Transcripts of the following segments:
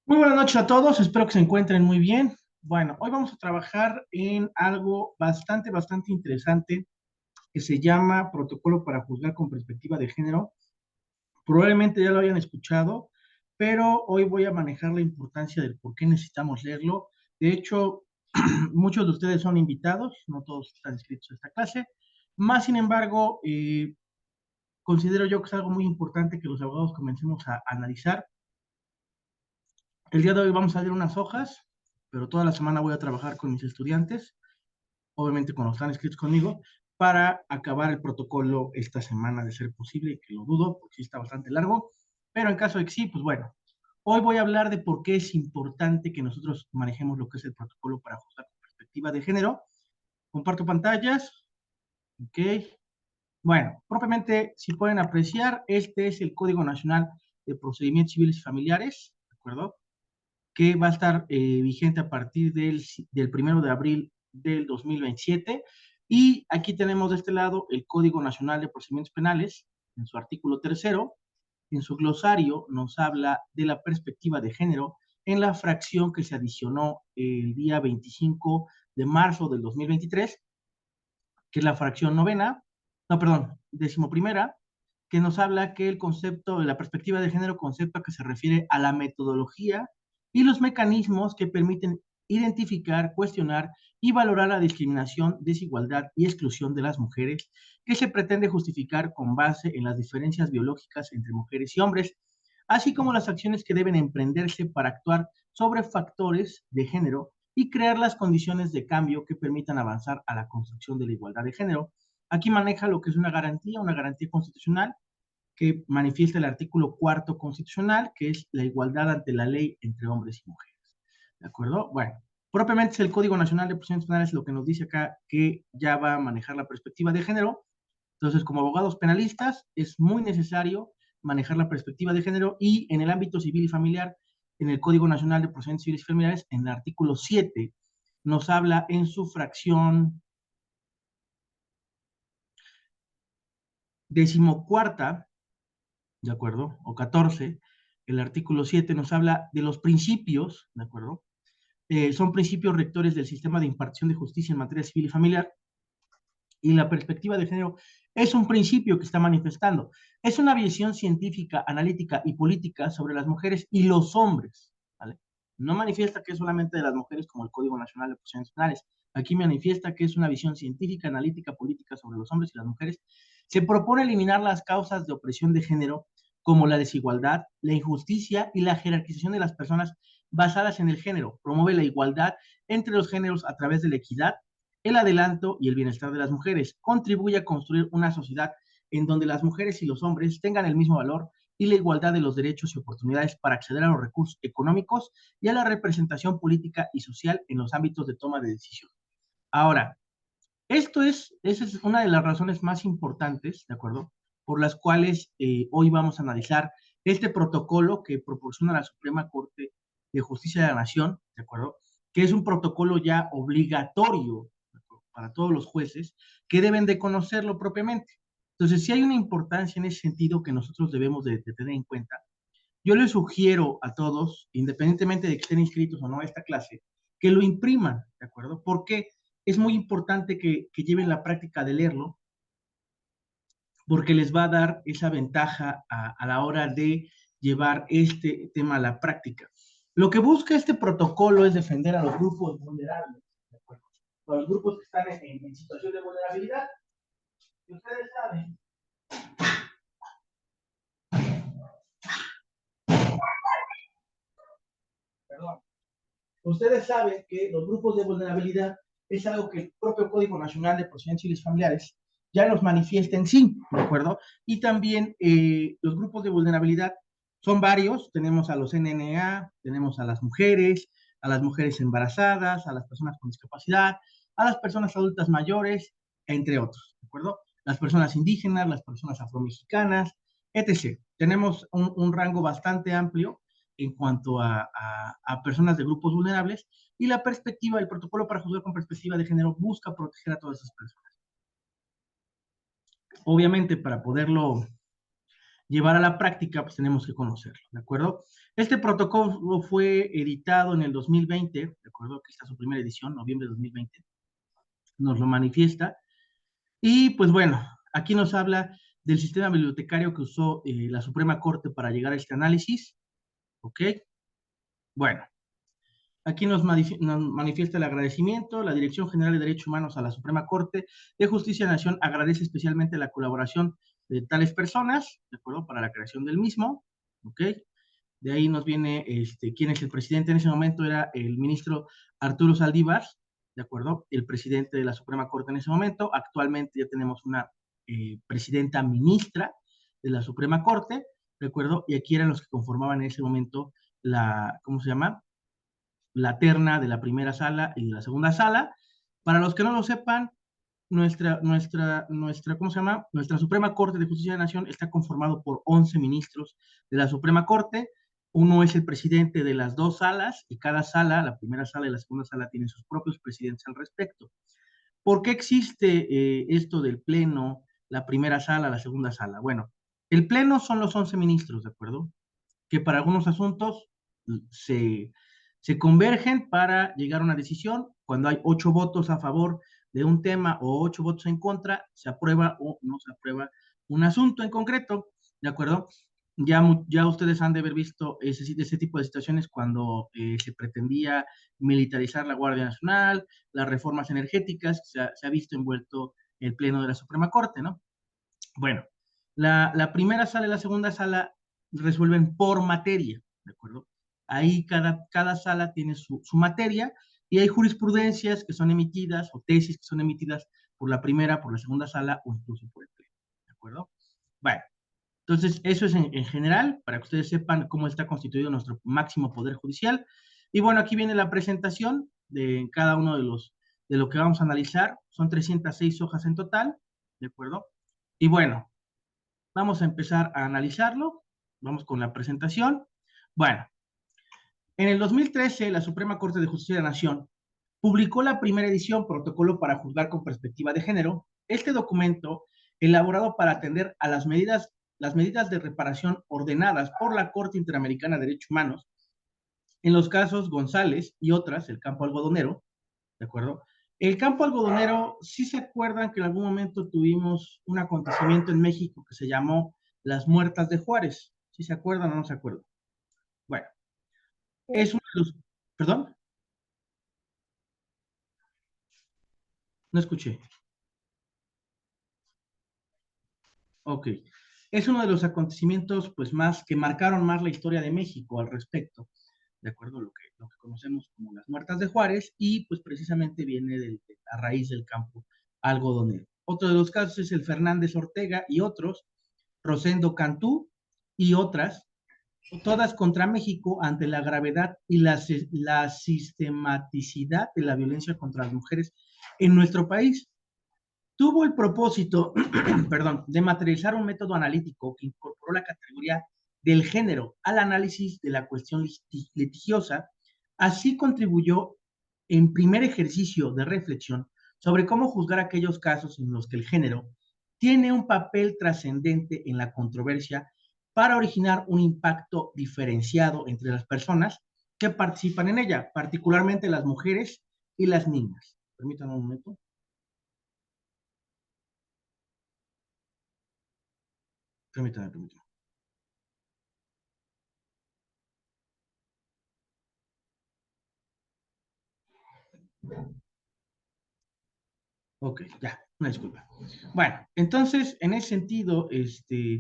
Muy buenas noches a todos, espero que se encuentren muy bien. Bueno, hoy vamos a trabajar en algo bastante interesante que se llama Protocolo para juzgar con perspectiva de género. Probablemente ya lo hayan escuchado, pero hoy voy a manejar la importancia del por qué necesitamos leerlo. De hecho, muchos de ustedes son invitados, no todos están inscritos a esta clase. Más sin embargo, considero yo que es algo muy importante que los abogados comencemos a analizar. El día de hoy vamos a leer unas hojas, pero toda la semana voy a trabajar con mis estudiantes, obviamente con los que están inscritos conmigo, para acabar el protocolo esta semana de ser posible, que lo dudo, porque sí está bastante largo, pero en caso de que sí, pues bueno, hoy voy a hablar de por qué es importante que nosotros manejemos lo que es el protocolo para ajustar con perspectiva de género. Comparto pantallas, ok. Bueno, propiamente, si pueden apreciar, este es el Código Nacional de Procedimientos Civiles y Familiares, ¿de acuerdo? Que va a estar vigente a partir del 1 de abril del 2027. Y aquí tenemos de este lado el Código Nacional de Procedimientos Penales, en su artículo tercero. En su glosario nos habla de la perspectiva de género en la fracción que se adicionó el día 25 de marzo del 2023, que es la fracción novena, no, perdón, decimoprimera, que nos habla que el concepto de la perspectiva de género, concepto que se refiere a la metodología y los mecanismos que permiten identificar, cuestionar y valorar la discriminación, desigualdad y exclusión de las mujeres, que se pretende justificar con base en las diferencias biológicas entre mujeres y hombres, así como las acciones que deben emprenderse para actuar sobre factores de género y crear las condiciones de cambio que permitan avanzar a la construcción de la igualdad de género. Aquí maneja lo que es una garantía constitucional que manifiesta el artículo cuarto constitucional, que es la igualdad ante la ley entre hombres y mujeres. ¿De acuerdo? Bueno, propiamente es el Código Nacional de Procedimientos Penales lo que nos dice acá que ya va a manejar la perspectiva de género. Entonces, como abogados penalistas, es muy necesario manejar la perspectiva de género y en el ámbito civil y familiar, en el Código Nacional de Procedimientos Civiles y Familiares, en el artículo 7, nos habla en su fracción decimocuarta, ¿de acuerdo? O 14, el artículo 7 nos habla de los principios, ¿de acuerdo? Son principios rectores del sistema de impartición de justicia en materia civil y familiar, y la perspectiva de género es un principio que está manifestando. Es una visión científica, analítica y política sobre las mujeres y los hombres, ¿vale? No manifiesta que es solamente de las mujeres como el Código Nacional de Procedimientos Penales. Aquí manifiesta que es una visión científica, analítica, política sobre los hombres y las mujeres. Se propone eliminar las causas de opresión de género como la desigualdad, la injusticia y la jerarquización de las personas basadas en el género. Promueve la igualdad entre los géneros a través de la equidad, el adelanto y el bienestar de las mujeres. Contribuye a construir una sociedad en donde las mujeres y los hombres tengan el mismo valor y la igualdad de los derechos y oportunidades para acceder a los recursos económicos y a la representación política y social en los ámbitos de toma de decisión. Ahora, esa es una de las razones más importantes, ¿de acuerdo? Por las cuales hoy vamos a analizar este protocolo que proporciona la Suprema Corte de Justicia de la Nación, ¿de acuerdo? Que es un protocolo ya obligatorio para todos los jueces que deben de conocerlo propiamente. Entonces, si hay una importancia en ese sentido que nosotros debemos de tener en cuenta. Yo les sugiero a todos, independientemente de que estén inscritos o no a esta clase, que lo impriman, ¿de acuerdo? Porque es muy importante que lleven la práctica de leerlo, porque les va a dar esa ventaja a la hora de llevar este tema a la práctica. Lo que busca este protocolo es defender a los grupos vulnerables, ¿de acuerdo? A los grupos que están en situación de vulnerabilidad. Y ustedes saben, perdón, ustedes saben que los grupos de vulnerabilidad es algo que el propio Código Nacional de Procedimientos Civiles Familiares ya nos manifiesta en sí, ¿de acuerdo? Y también los grupos de vulnerabilidad son varios, tenemos a los NNA, tenemos a las mujeres embarazadas, a las personas con discapacidad, a las personas adultas mayores, entre otros, ¿de acuerdo? Las personas indígenas, las personas afromexicanas, etc. Tenemos un rango bastante amplio en cuanto a personas de grupos vulnerables y la perspectiva, el protocolo para juzgar con perspectiva de género busca proteger a todas esas personas. Obviamente, para poderlo llevar a la práctica, pues tenemos que conocerlo, ¿de acuerdo? Este protocolo fue editado en el 2020, ¿de acuerdo? Aquí está su primera edición, noviembre de 2020, nos lo manifiesta. Y pues bueno, aquí nos habla del sistema bibliotecario que usó la Suprema Corte para llegar a este análisis, ¿ok? Bueno, aquí nos manifiesta el agradecimiento. La Dirección General de Derechos Humanos a la Suprema Corte de Justicia de la Nación agradece especialmente la colaboración de tales personas, ¿de acuerdo? Para la creación del mismo, ¿ok? De ahí nos viene quién es el presidente en ese momento, era el ministro Arturo Saldívar, ¿de acuerdo? El presidente de la Suprema Corte en ese momento. Actualmente ya tenemos una presidenta ministra de la Suprema Corte, ¿de acuerdo? Y aquí eran los que conformaban en ese momento la, ¿cómo se llama? La terna de la primera sala y de la segunda sala. Para los que no lo sepan, ¿cómo se llama? Nuestra Suprema Corte de Justicia de la Nación está conformado por 11 ministros de la Suprema Corte. Uno es el presidente de las dos salas y cada sala, la primera sala y la segunda sala, tienen sus propios presidentes al respecto. ¿Por qué existe esto del pleno, la primera sala, la segunda sala? Bueno, el pleno son los 11 ministros, ¿de acuerdo? Que para algunos asuntos se, se convergen para llegar a una decisión. Cuando hay 8 votos a favor de un tema o 8 votos en contra, se aprueba o no se aprueba un asunto en concreto, ¿de acuerdo? Ya ustedes han de haber visto ese tipo de situaciones cuando se pretendía militarizar la Guardia Nacional, las reformas energéticas, se ha visto envuelto el Pleno de la Suprema Corte, ¿no? Bueno, la primera sala y la segunda sala resuelven por materia, ¿de acuerdo? Ahí cada sala tiene su materia y hay jurisprudencias que son emitidas o tesis que son emitidas por la primera, por la segunda sala o incluso por el pleno, ¿de acuerdo? Bueno, entonces eso es en general, para que ustedes sepan cómo está constituido nuestro máximo poder judicial. Y bueno, aquí viene la presentación de cada uno de lo que vamos a analizar. Son 306 hojas en total, ¿de acuerdo? Y bueno, vamos a empezar a analizarlo. Vamos con la presentación. Bueno, en el 2013, la Suprema Corte de Justicia de la Nación publicó la primera edición Protocolo para juzgar con perspectiva de género. Este documento, elaborado para atender a las medidas de reparación ordenadas por la Corte Interamericana de Derechos Humanos, en los casos González y otras, el campo algodonero, ¿de acuerdo? El campo algodonero, sí se acuerdan que en algún momento tuvimos un acontecimiento en México que se llamó las Muertas de Juárez. ¿Sí se acuerdan o no se acuerdan? Bueno, es uno de los... ¿Perdón? No escuché. Ok. Es uno de los acontecimientos, pues, más, que marcaron más la historia de México al respecto, de acuerdo a lo que conocemos como las Muertas de Juárez, y pues precisamente viene a raíz del campo algodonero. Otro de los casos es el Fernández Ortega y otros, Rosendo Cantú y otras, todas contra México ante la gravedad y la sistematicidad de la violencia contra las mujeres en nuestro país. Tuvo el propósito, perdón, de materializar un método analítico que incorporó la categoría del género al análisis de la cuestión litigiosa. Así contribuyó en primer ejercicio de reflexión sobre cómo juzgar aquellos casos en los que el género tiene un papel trascendente en la controversia para originar un impacto diferenciado entre las personas que participan en ella, particularmente las mujeres y las niñas. Permítanme un momento. Permítanme. Ok, ya, una disculpa. Bueno, entonces, en ese sentido,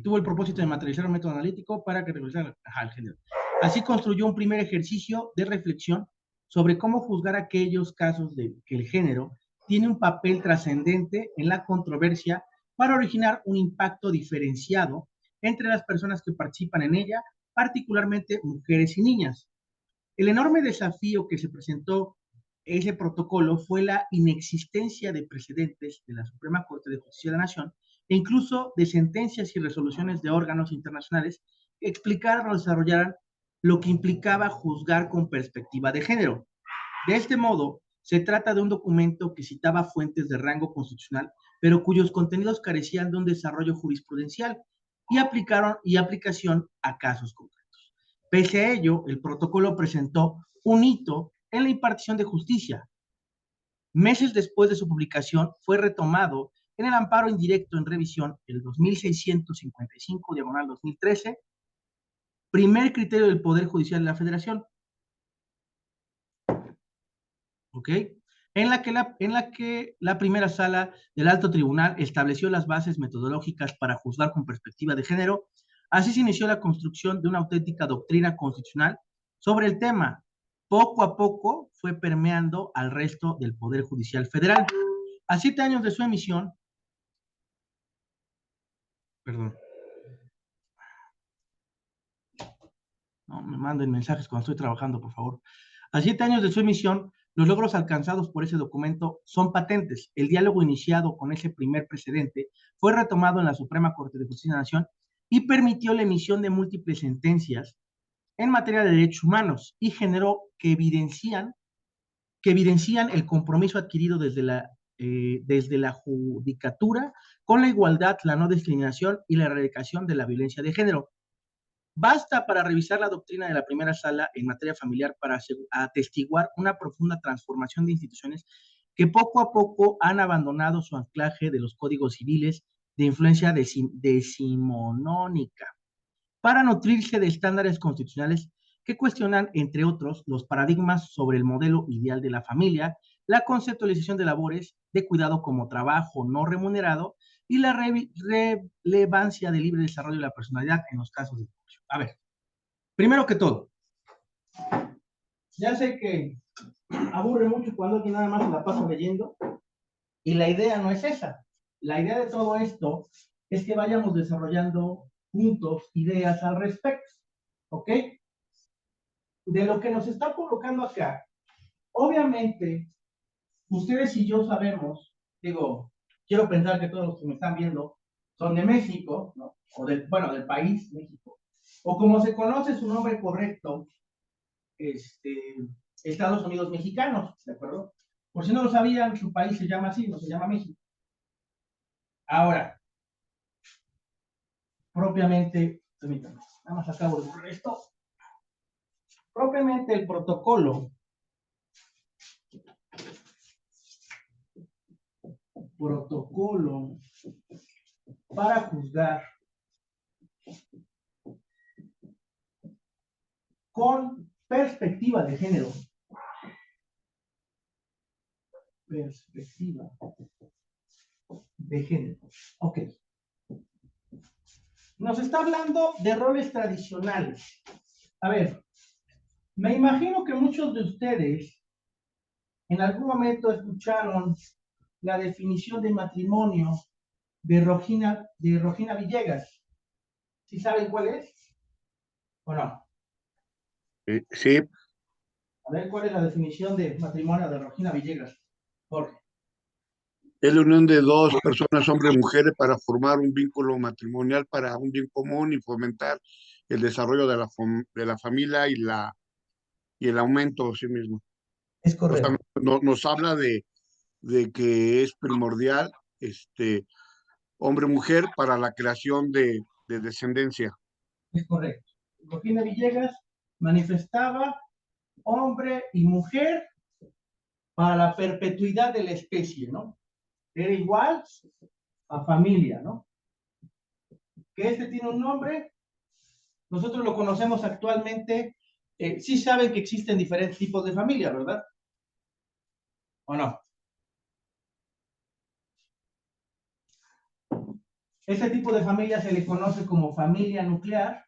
tuvo el propósito de materializar un método analítico para que regresara al género. Así construyó un primer ejercicio de reflexión sobre cómo juzgar aquellos casos de que el género tiene un papel trascendente en la controversia para originar un impacto diferenciado entre las personas que participan en ella, particularmente mujeres y niñas. El enorme desafío que se presentó ese protocolo fue la inexistencia de precedentes de la Suprema Corte de Justicia de la Nación e incluso de sentencias y resoluciones de órganos internacionales que explicaran o desarrollaran lo que implicaba juzgar con perspectiva de género. De este modo, se trata de un documento que citaba fuentes de rango constitucional, pero cuyos contenidos carecían de un desarrollo jurisprudencial y aplicación a casos concretos. Pese a ello, el protocolo presentó un hito en la impartición de justicia. Meses después de su publicación, fue retomado en el amparo indirecto en revisión el 2655, diagonal 2013, primer criterio del Poder Judicial de la Federación, ¿ok? En la que la primera sala del Alto Tribunal estableció las bases metodológicas para juzgar con perspectiva de género. Así se inició la construcción de una auténtica doctrina constitucional sobre el tema. Poco a poco fue permeando al resto del Poder Judicial Federal. A 7 años de su emisión, perdón, no me manden mensajes cuando estoy trabajando, por favor. A 7 años de su emisión, los logros alcanzados por ese documento son patentes. El diálogo iniciado con ese primer precedente fue retomado en la Suprema Corte de Justicia de la Nación y permitió la emisión de múltiples sentencias en materia de derechos humanos y generó que evidencian el compromiso adquirido desde la judicatura con la igualdad, la no discriminación y la erradicación de la violencia de género. Basta para revisar la doctrina de la primera sala en materia familiar para atestiguar una profunda transformación de instituciones que poco a poco han abandonado su anclaje de los códigos civiles de influencia decimonónica para nutrirse de estándares constitucionales que cuestionan, entre otros, los paradigmas sobre el modelo ideal de la familia, la conceptualización de labores de cuidado como trabajo no remunerado y la relevancia del libre desarrollo de la personalidad en los casos de divorcio. A ver, primero que todo, ya sé que aburre mucho cuando alguien nada más se la pasa leyendo y la idea no es esa. La idea de todo esto es que vayamos desarrollando puntos, ideas al respecto, ¿ok? De lo que nos está colocando acá, obviamente, ustedes y yo sabemos, digo, quiero pensar que todos los que me están viendo son de México, ¿no? O del país, México. O como se conoce su nombre correcto, Estados Unidos mexicanos, ¿de acuerdo? Por si no lo sabían, su país se llama así, no se llama México. Ahora, propiamente, permítanme, nada más acabo de borrar esto. Propiamente el protocolo para juzgar con perspectiva de género. Perspectiva de género. Ok. Nos está hablando de roles tradicionales. A ver, me imagino que muchos de ustedes en algún momento escucharon la definición de matrimonio de Rogina Villegas. ¿Sí saben cuál es? ¿O no? Sí. A ver, ¿cuál es la definición de matrimonio de Rogina Villegas? Jorge. Es la unión de dos personas, hombre y mujer, para formar un vínculo matrimonial para un bien común y fomentar el desarrollo de la familia y el aumento sí mismo. Es O sea, correcto. nos habla de que es primordial hombre-mujer para la creación de descendencia. Es correcto. Rogina Villegas manifestaba hombre y mujer para la perpetuidad de la especie, ¿no? Era igual a familia, ¿no? Que tiene un nombre, nosotros lo conocemos actualmente, sí saben que existen diferentes tipos de familia, ¿verdad? ¿O no? Este tipo de familia se le conoce como familia nuclear.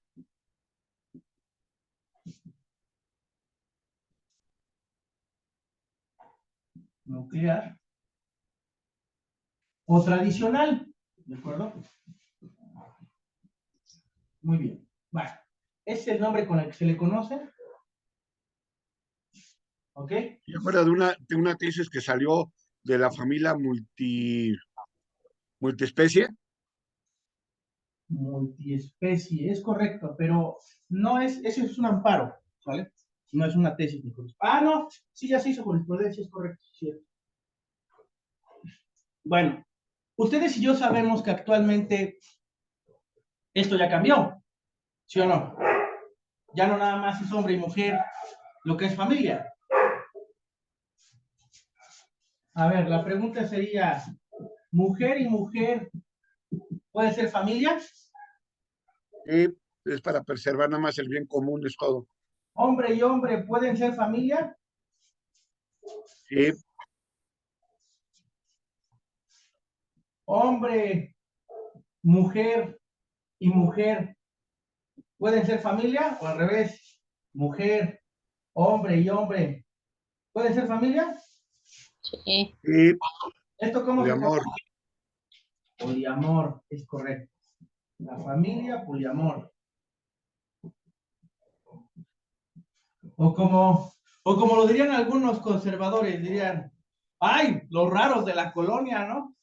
Nuclear. O tradicional, ¿de acuerdo? Muy bien. Bueno, ese es el nombre con el que se le conoce. ¿Ok? Y afuera de una tesis que salió de la familia multiespecie. Multiespecie, es correcto, pero no es, ese es un amparo, ¿vale? No es una tesis de jurisprudencia. Ah, no, sí, ya se hizo jurisprudencia, es correcto, cierto. Bueno, ustedes y yo sabemos que actualmente Esto ya cambió, ¿sí o no? Ya no nada más es hombre y mujer lo que es familia. A ver, la pregunta sería, ¿mujer y mujer puede ser familia? Y es para preservar nada más el bien común, es todo. ¿Hombre y hombre pueden ser familia? Sí, ¿Hombre, mujer y mujer pueden ser familia? ¿O al revés? ¿Mujer, hombre y hombre pueden ser familia? Sí. sí, ¿Esto cómo de se amor. conoce? Poliamor, es correcto. La familia, poliamor. O como, o como lo dirían algunos conservadores, dirían, ay, los raros de la colonia, ¿no?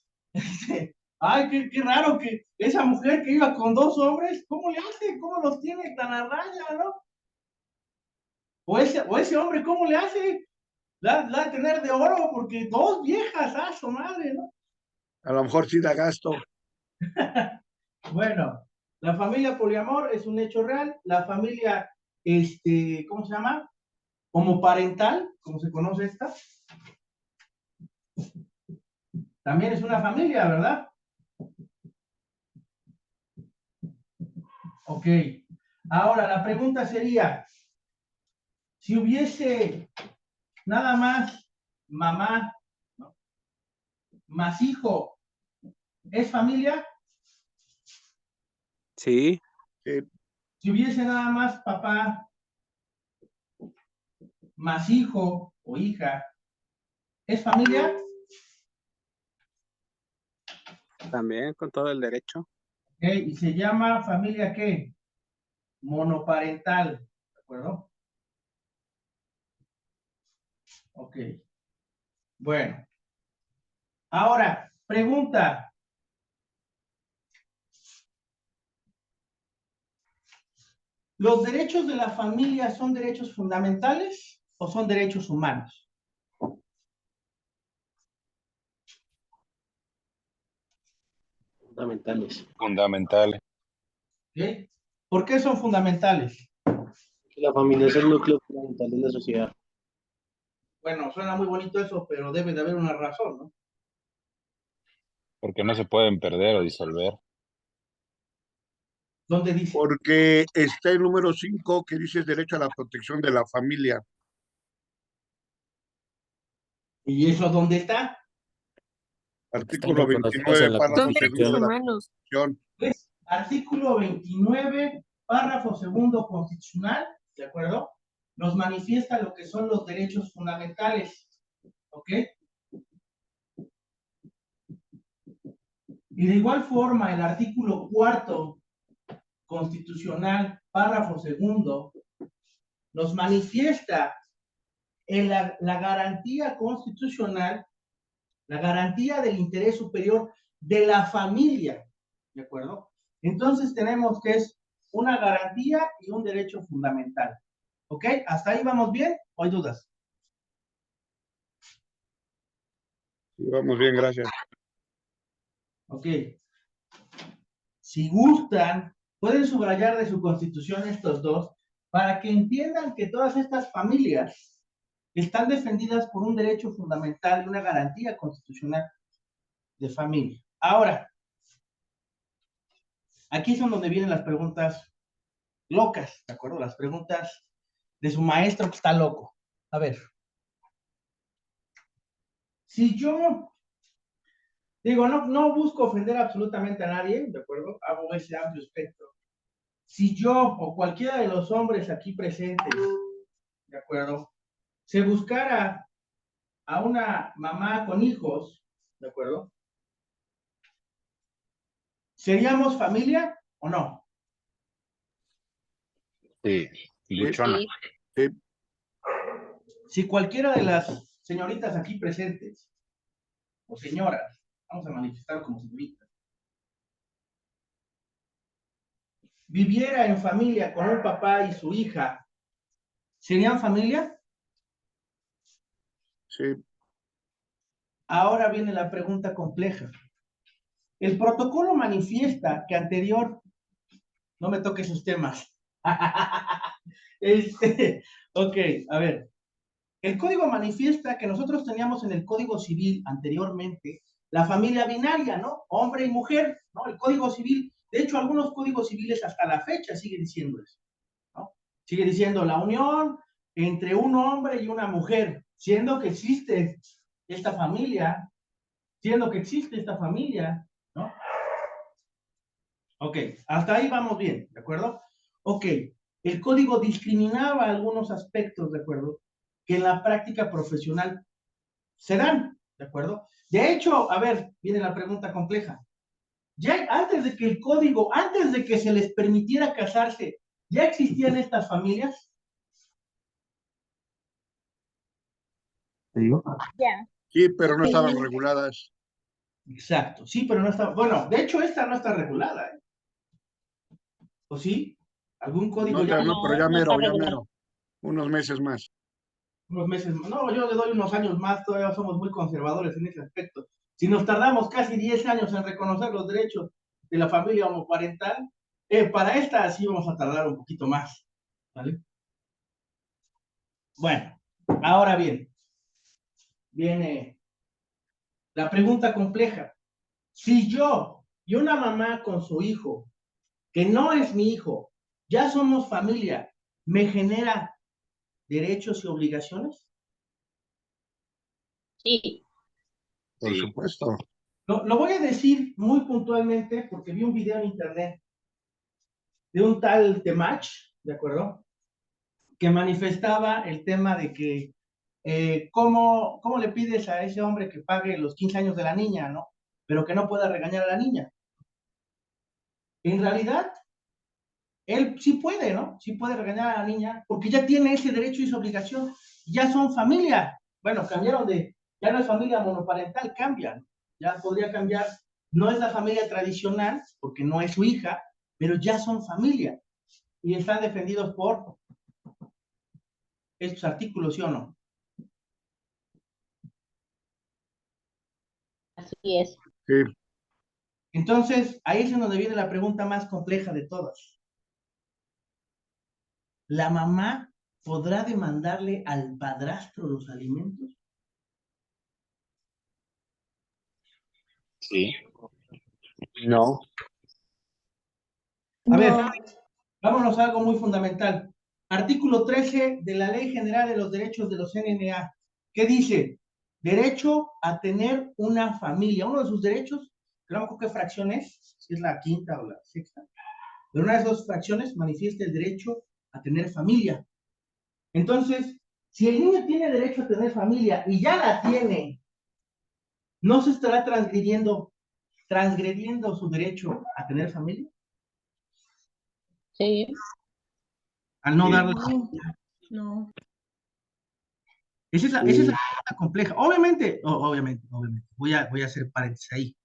Ay, qué raro que esa mujer que iba con dos hombres, ¿cómo le hace? ¿Cómo los tiene tan a raya, no? O ese hombre, ¿cómo le hace? La de tener de oro, porque dos viejas, su madre, ¿no? A lo mejor sí da gasto. Bueno, la familia poliamor es un hecho real. La familia, ¿cómo se llama? Homoparental, como se conoce esta, también es una familia, ¿verdad? Ok. Ahora, la pregunta sería, si hubiese nada más mamá, ¿no?, más hijo, ¿es familia? Sí, Sí, Si hubiese nada más papá, más hijo o hija, ¿es familia? también con todo el derecho. Ok, y se llama familia ¿qué? Monoparental, ¿de acuerdo? Ok. Bueno. Ahora, pregunta. ¿Los derechos de la familia son derechos fundamentales o son derechos humanos? Fundamentales. Fundamentales. ¿Sí? ¿Por qué son fundamentales? La familia es el núcleo fundamental de la sociedad. Bueno, suena muy bonito eso, pero debe de haber una razón, ¿no? Porque no se pueden perder o disolver. ¿Dónde dice? porque está el número 5 que dice derecho a la protección de la familia. ¿Y eso dónde está? Están Artículo reconocidos 29, en la párrafo Son derechos segundo de Constitución. la humanos. Constitución. Es artículo 29, párrafo segundo constitucional, ¿de acuerdo? Nos manifiesta lo que son los derechos fundamentales, ¿ok? Y de igual forma, el artículo cuarto constitucional, párrafo segundo, nos manifiesta la garantía constitucional, la garantía del interés superior de la familia, ¿de acuerdo? Entonces tenemos que es una garantía y un derecho fundamental, ¿ok? ¿Hasta ahí vamos bien o hay dudas? Sí, vamos bien, gracias. Ok. Si gustan, pueden subrayar de su constitución estos dos para que entiendan que todas estas familias están defendidas por un derecho fundamental y una garantía constitucional de familia. Ahora, aquí son donde vienen las preguntas locas, ¿de acuerdo? Las preguntas de su maestro que está loco. A ver, si yo digo, no busco ofender absolutamente a nadie, ¿de acuerdo? Hago ese amplio espectro. Si yo o cualquiera de los hombres aquí presentes, ¿de acuerdo?, se buscara a una mamá con hijos, ¿de acuerdo? ¿Seríamos familia o no? Sí, Sí, luchona. Sí. sí, Si cualquiera de las señoritas aquí presentes, o señoras, vamos a manifestar como señoritas, viviera en familia con un papá y su hija, ¿serían familia? sí, Ahora viene la pregunta compleja. El protocolo manifiesta que no me toque esos temas. Ok, a ver. El código manifiesta que nosotros teníamos en el Código Civil anteriormente la familia binaria, ¿no? Hombre y mujer, ¿no? El Código Civil, de hecho, algunos códigos civiles hasta la fecha siguen diciendo eso, ¿no? Sigue diciendo la unión entre un hombre y una mujer, siendo que existe esta familia, ¿no? Ok, hasta ahí vamos bien, ¿de acuerdo? Ok, el código discriminaba algunos aspectos, ¿de acuerdo? Que en la práctica profesional se dan, ¿de acuerdo? De hecho, a ver, viene la pregunta compleja. Ya antes de que el código, antes de que se les permitiera casarse, ¿ya existían estas familias? Sí, Ya. sí, pero no estaban Sí. reguladas. Exacto, sí, pero no está, bueno, de hecho esta no está regulada, ¿eh? ¿O sí? ¿Algún código No, ya? ya no, pero No, no está ya regular. mero. Unos meses más. Unos meses más. No, yo le doy unos años más, todavía somos muy conservadores en ese aspecto. Si nos tardamos casi 10 años en reconocer los derechos de la familia homoparental, para esta sí vamos a tardar un poquito más, ¿vale? Bueno, ahora bien, viene la pregunta compleja. Si yo y una mamá con su hijo, que no es mi hijo, ya somos familia, ¿me genera derechos y obligaciones? Sí. Por supuesto. Lo voy a decir muy puntualmente porque vi un video en internet de un tal Temach, ¿de acuerdo? Que manifestaba el tema de que ¿cómo le pides a ese hombre que pague los 15 años de la niña, ¿no? Pero que no pueda regañar a la niña. En realidad, él sí puede, ¿no? Sí puede regañar a la niña porque ya tiene ese derecho y esa obligación. Ya son familia. Bueno, cambiaron ya no es familia monoparental, cambian. Ya podría cambiar, no es la familia tradicional porque no es su hija, pero ya son familia y están defendidos por estos artículos, ¿sí o no? Así es. Sí, Entonces, ahí es en donde viene la pregunta más compleja de todas. ¿La mamá podrá demandarle al padrastro los alimentos? Sí. no. A ver, No. vámonos a algo muy fundamental. Artículo 13 de la Ley General de los Derechos de los NNA. ¿Qué dice? Derecho a tener una familia. Uno de sus derechos, no me acuerdo qué fracción es, si es la quinta o la sexta, pero una de esas dos fracciones manifiesta el derecho a tener familia. Entonces, si el niño tiene derecho a tener familia y ya la tiene, ¿no se estará transgrediendo su derecho a tener familia? Sí. Al no Sí. darle. No. No. Esa es la pregunta compleja. Obviamente, voy a hacer paréntesis ahí.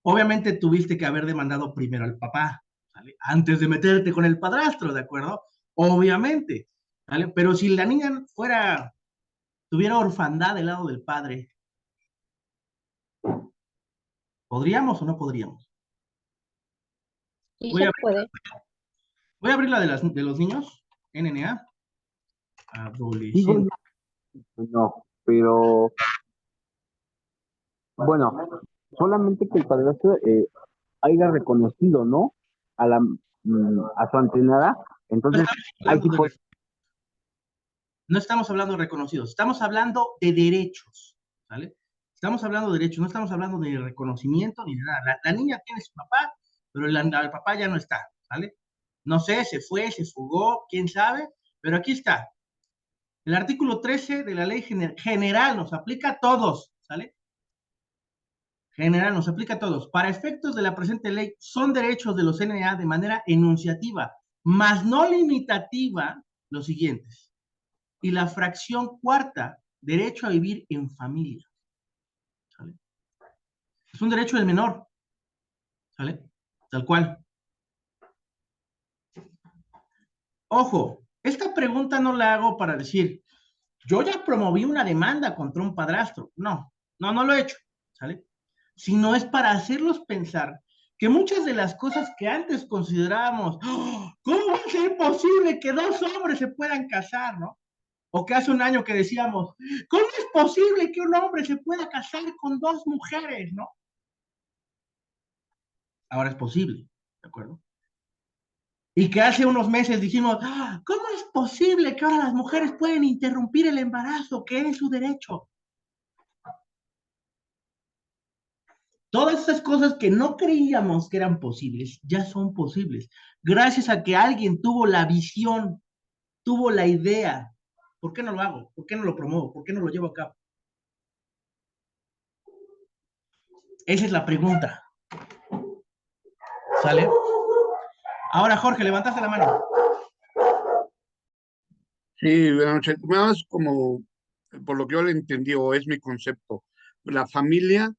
Obviamente tuviste que haber demandado primero al papá, ¿vale? Antes de meterte con el padrastro, ¿de acuerdo? Obviamente, ¿vale? Pero si la niña tuviera orfandad del lado del padre, ¿podríamos o no podríamos? Sí Voy se a, puede. voy a abrir la de los niños, NNA, Digo adolescente. yo, no, pero bueno, solamente que el padrastro haya reconocido, ¿no? A su entrenada, No entonces estamos ahí sí hablando puede. no estamos hablando de reconocidos, estamos hablando de derechos, ¿vale? Estamos hablando de derechos, no estamos hablando de reconocimiento ni de nada. La niña tiene su papá, pero el papá ya no está, ¿vale? No sé, se fue, se fugó, quién sabe, pero aquí está. El artículo 13 de la ley general nos aplica a todos, ¿sale? General nos aplica a todos. Para efectos de la presente ley, son derechos de los NA de manera enunciativa, más no limitativa, los siguientes. Y la fracción cuarta, derecho a vivir en familia. ¿Sale? Es un derecho del menor. ¿Sale? Tal cual. Ojo, esta pregunta no la hago para decir, yo ya promoví una demanda contra un padrastro. No lo he hecho. ¿Sale? Sino es para hacerlos pensar que muchas de las cosas que antes considerábamos, ¡oh! ¿Cómo va a ser posible que dos hombres se puedan casar, no? O que hace un año que decíamos, ¿cómo es posible que un hombre se pueda casar con dos mujeres, no? Ahora es posible, ¿de acuerdo? Y que hace unos meses dijimos, ¡ah! ¿Cómo es posible que ahora las mujeres pueden interrumpir el embarazo, que es su derecho? Todas esas cosas que no creíamos que eran posibles, ya son posibles. Gracias a que alguien tuvo la visión, tuvo la idea. ¿Por qué no lo hago? ¿Por qué no lo promuevo? ¿Por qué no lo llevo a cabo? Esa es la pregunta. ¿Sale? Ahora, Jorge, levantaste la mano. Sí, buenas noches. Nada más como, por lo que yo le entendí, o es mi concepto, la familia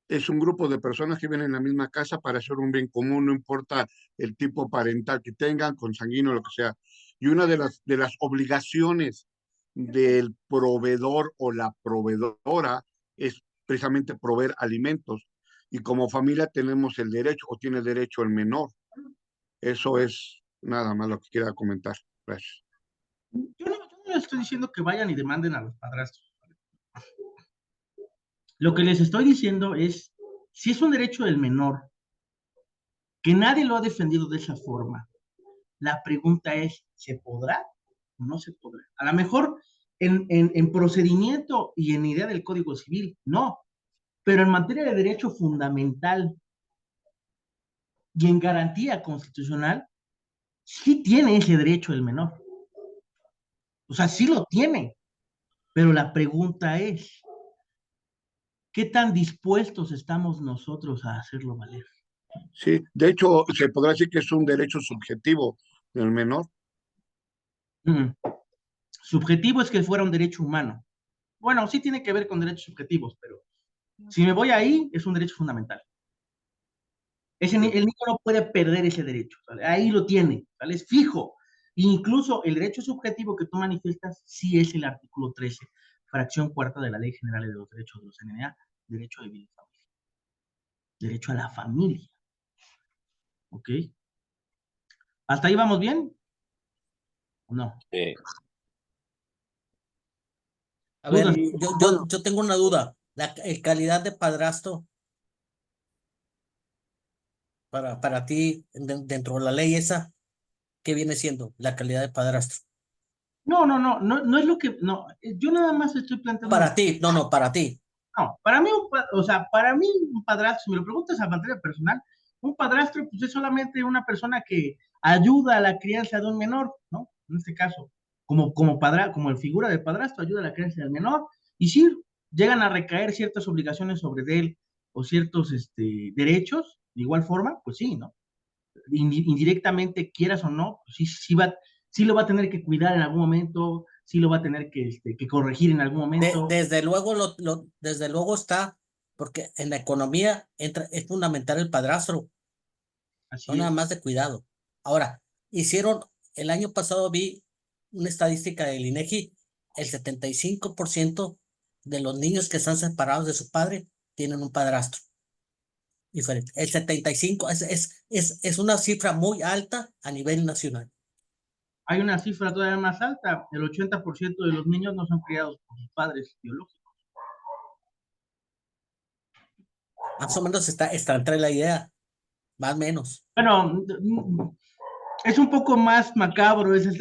es un grupo de personas que viven en la misma casa para hacer un bien común, no importa el tipo parental que tengan, consanguíneo, lo que sea. Y una de las obligaciones del proveedor o la proveedora es precisamente proveer alimentos. Y como familia tenemos el derecho, o tiene derecho el menor. Eso es nada más lo que quiera comentar. Gracias. Yo no estoy diciendo que vayan y demanden a los padrastros. Lo que les estoy diciendo es, si es un derecho del menor, que nadie lo ha defendido de esa forma, la pregunta es, ¿se podrá o no se podrá? A lo mejor en procedimiento y en idea del Código Civil, no, pero en materia de derecho fundamental y en garantía constitucional, sí tiene ese derecho el menor. O sea, sí lo tiene, pero la pregunta es, ¿qué tan dispuestos estamos nosotros a hacerlo valer? Sí, de hecho, se podrá decir que es un derecho subjetivo del menor. Mm. Subjetivo es que fuera un derecho humano. Bueno, sí tiene que ver con derechos subjetivos, pero si me voy ahí, es un derecho fundamental. El niño no puede perder ese derecho, ¿vale? Ahí lo tiene, ¿vale? Es fijo. Incluso el derecho subjetivo que tú manifiestas sí es el artículo 13, fracción cuarta de la Ley General de los Derechos de los NNA, derecho de vida y familia. Derecho a la familia, ¿ok? ¿Hasta ahí vamos bien? ¿O no? A ¿Dudas? ver, yo tengo una duda. La calidad de padrastro para ti dentro de la ley esa, ¿qué viene siendo la calidad de padrastro? No es lo que, no, yo nada más estoy planteando Para ti, no, para ti. No, para mí, o sea, para mí un padrastro, si me lo preguntas a materia personal, un padrastro pues es solamente una persona que ayuda a la crianza de un menor, ¿no? En este caso, como el figura del padrastro, ayuda a la crianza del menor, y si llegan a recaer ciertas obligaciones sobre él o ciertos derechos, de igual forma, pues sí, ¿no? Indirectamente, quieras o no, pues sí lo va a tener que cuidar en algún momento, sí lo va a tener que corregir en algún momento. Desde luego, desde luego está, porque en la economía es fundamental el padrastro, Así no nada es. más de cuidado. Ahora, el año pasado vi una estadística del INEGI, el 75% de los niños que están separados de su padre tienen un padrastro diferente. El 75 es una cifra muy alta a nivel nacional. Hay una cifra todavía más alta, el 80% de los niños no son criados por sus padres biológicos. Más o menos está entre la idea, más o menos. Bueno, es un poco más macabro esa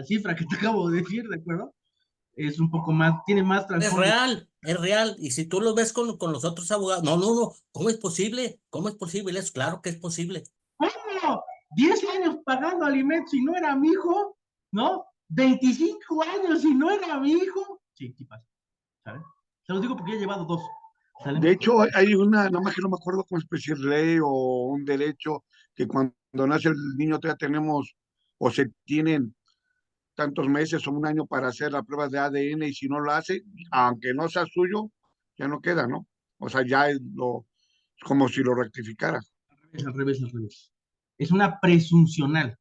cifra que te acabo de decir, ¿de acuerdo? Es un poco más, tiene más trasfondo. Es real. Y si tú lo ves con los otros abogados, no, ¿cómo es posible? ¿Cómo es posible eso? Claro que es posible. ¿Cómo? 10 años pagando alimentos y no era mi hijo, ¿no? 25 años y no era mi hijo. Sí, sí pasa, ¿sabes? Se los digo porque he llevado dos. ¿Sale? De hecho, hay una, nada más que no me acuerdo cómo especie de ley o un derecho que cuando nace el niño todavía tenemos o se tienen tantos meses o un año para hacer la prueba de ADN y si no lo hace, aunque no sea suyo, ya no queda, ¿no? O sea, ya es como si lo rectificara. Al revés, al revés. Es una presuncional.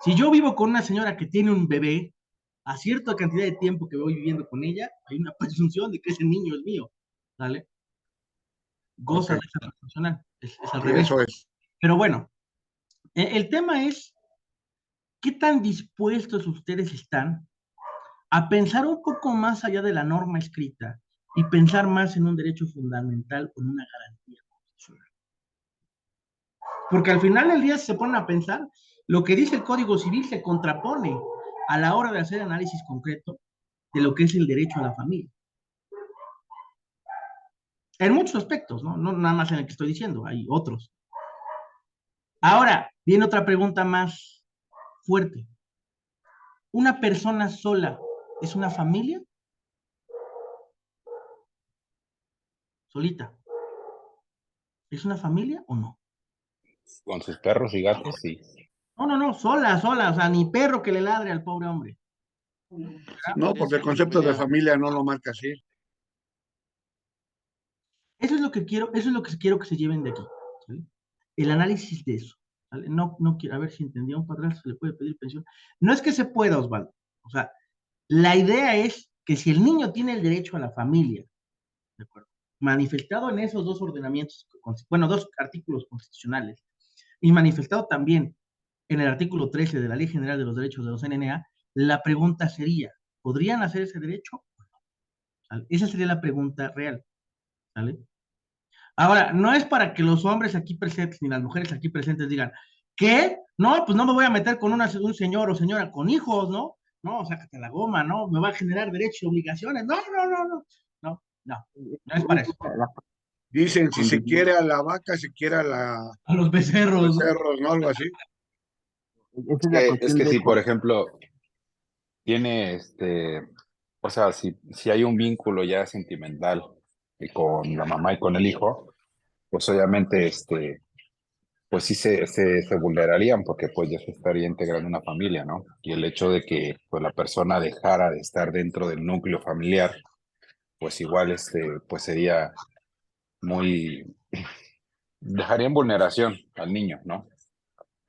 Si yo vivo con una señora que tiene un bebé, a cierta cantidad de tiempo que voy viviendo con ella, hay una presunción de que ese niño es mío, ¿vale? goza Ok. de esa proporcional. Es al Sí, revés. eso es. Pero bueno, el tema es, ¿qué tan dispuestos ustedes están a pensar un poco más allá de la norma escrita y pensar más en un derecho fundamental o en una garantía constitucional? Porque al final del día, si se ponen a pensar, lo que dice el Código Civil se contrapone a la hora de hacer análisis concreto de lo que es el derecho a la familia. En muchos aspectos, ¿no? No nada más en el que estoy diciendo, hay otros. Ahora, viene otra pregunta más fuerte. ¿Una persona sola es una familia? Solita. ¿Es una familia o no? Con sus perros y gatos, sí. No, sola, o sea, ni perro que le ladre al pobre hombre. Sí, No, podría porque el ser concepto de familia. familia no lo marca así. Eso es lo que quiero, eso es lo que quiero que se lleven de aquí, ¿sale? El análisis de eso, ¿sale? No quiero, a ver si entendía, un padrastro se le puede pedir pensión. No es que se pueda, Osvaldo. O sea, la idea es que si el niño tiene el derecho a la familia, ¿de acuerdo? Manifestado en esos dos ordenamientos, bueno, dos artículos constitucionales, y manifestado también en el artículo 13 de la Ley General de los Derechos de los NNA, la pregunta sería, ¿podrían hacer ese derecho? ¿Sale? Esa sería la pregunta real, ¿sale? Ahora, no es para que los hombres aquí presentes ni las mujeres aquí presentes digan, ¿qué? No, pues no me voy a meter con un señor o señora con hijos, ¿no? No, sácate la goma, ¿no? Me va a generar derechos y obligaciones. No es para eso. Dicen, si se quiere a la vaca, se quiere a A los los becerros, ¿no? becerros, ¿no? Algo así. Esa es la Es cuestión que de si, por ejemplo, tiene o sea, si hay un vínculo ya sentimental con la mamá y con el hijo, pues obviamente, pues sí se vulnerarían porque pues ya se estaría integrando una familia, ¿no? Y el hecho de que pues la persona dejara de estar dentro del núcleo familiar, pues igual, pues sería muy, dejaría en vulneración al niño, ¿no?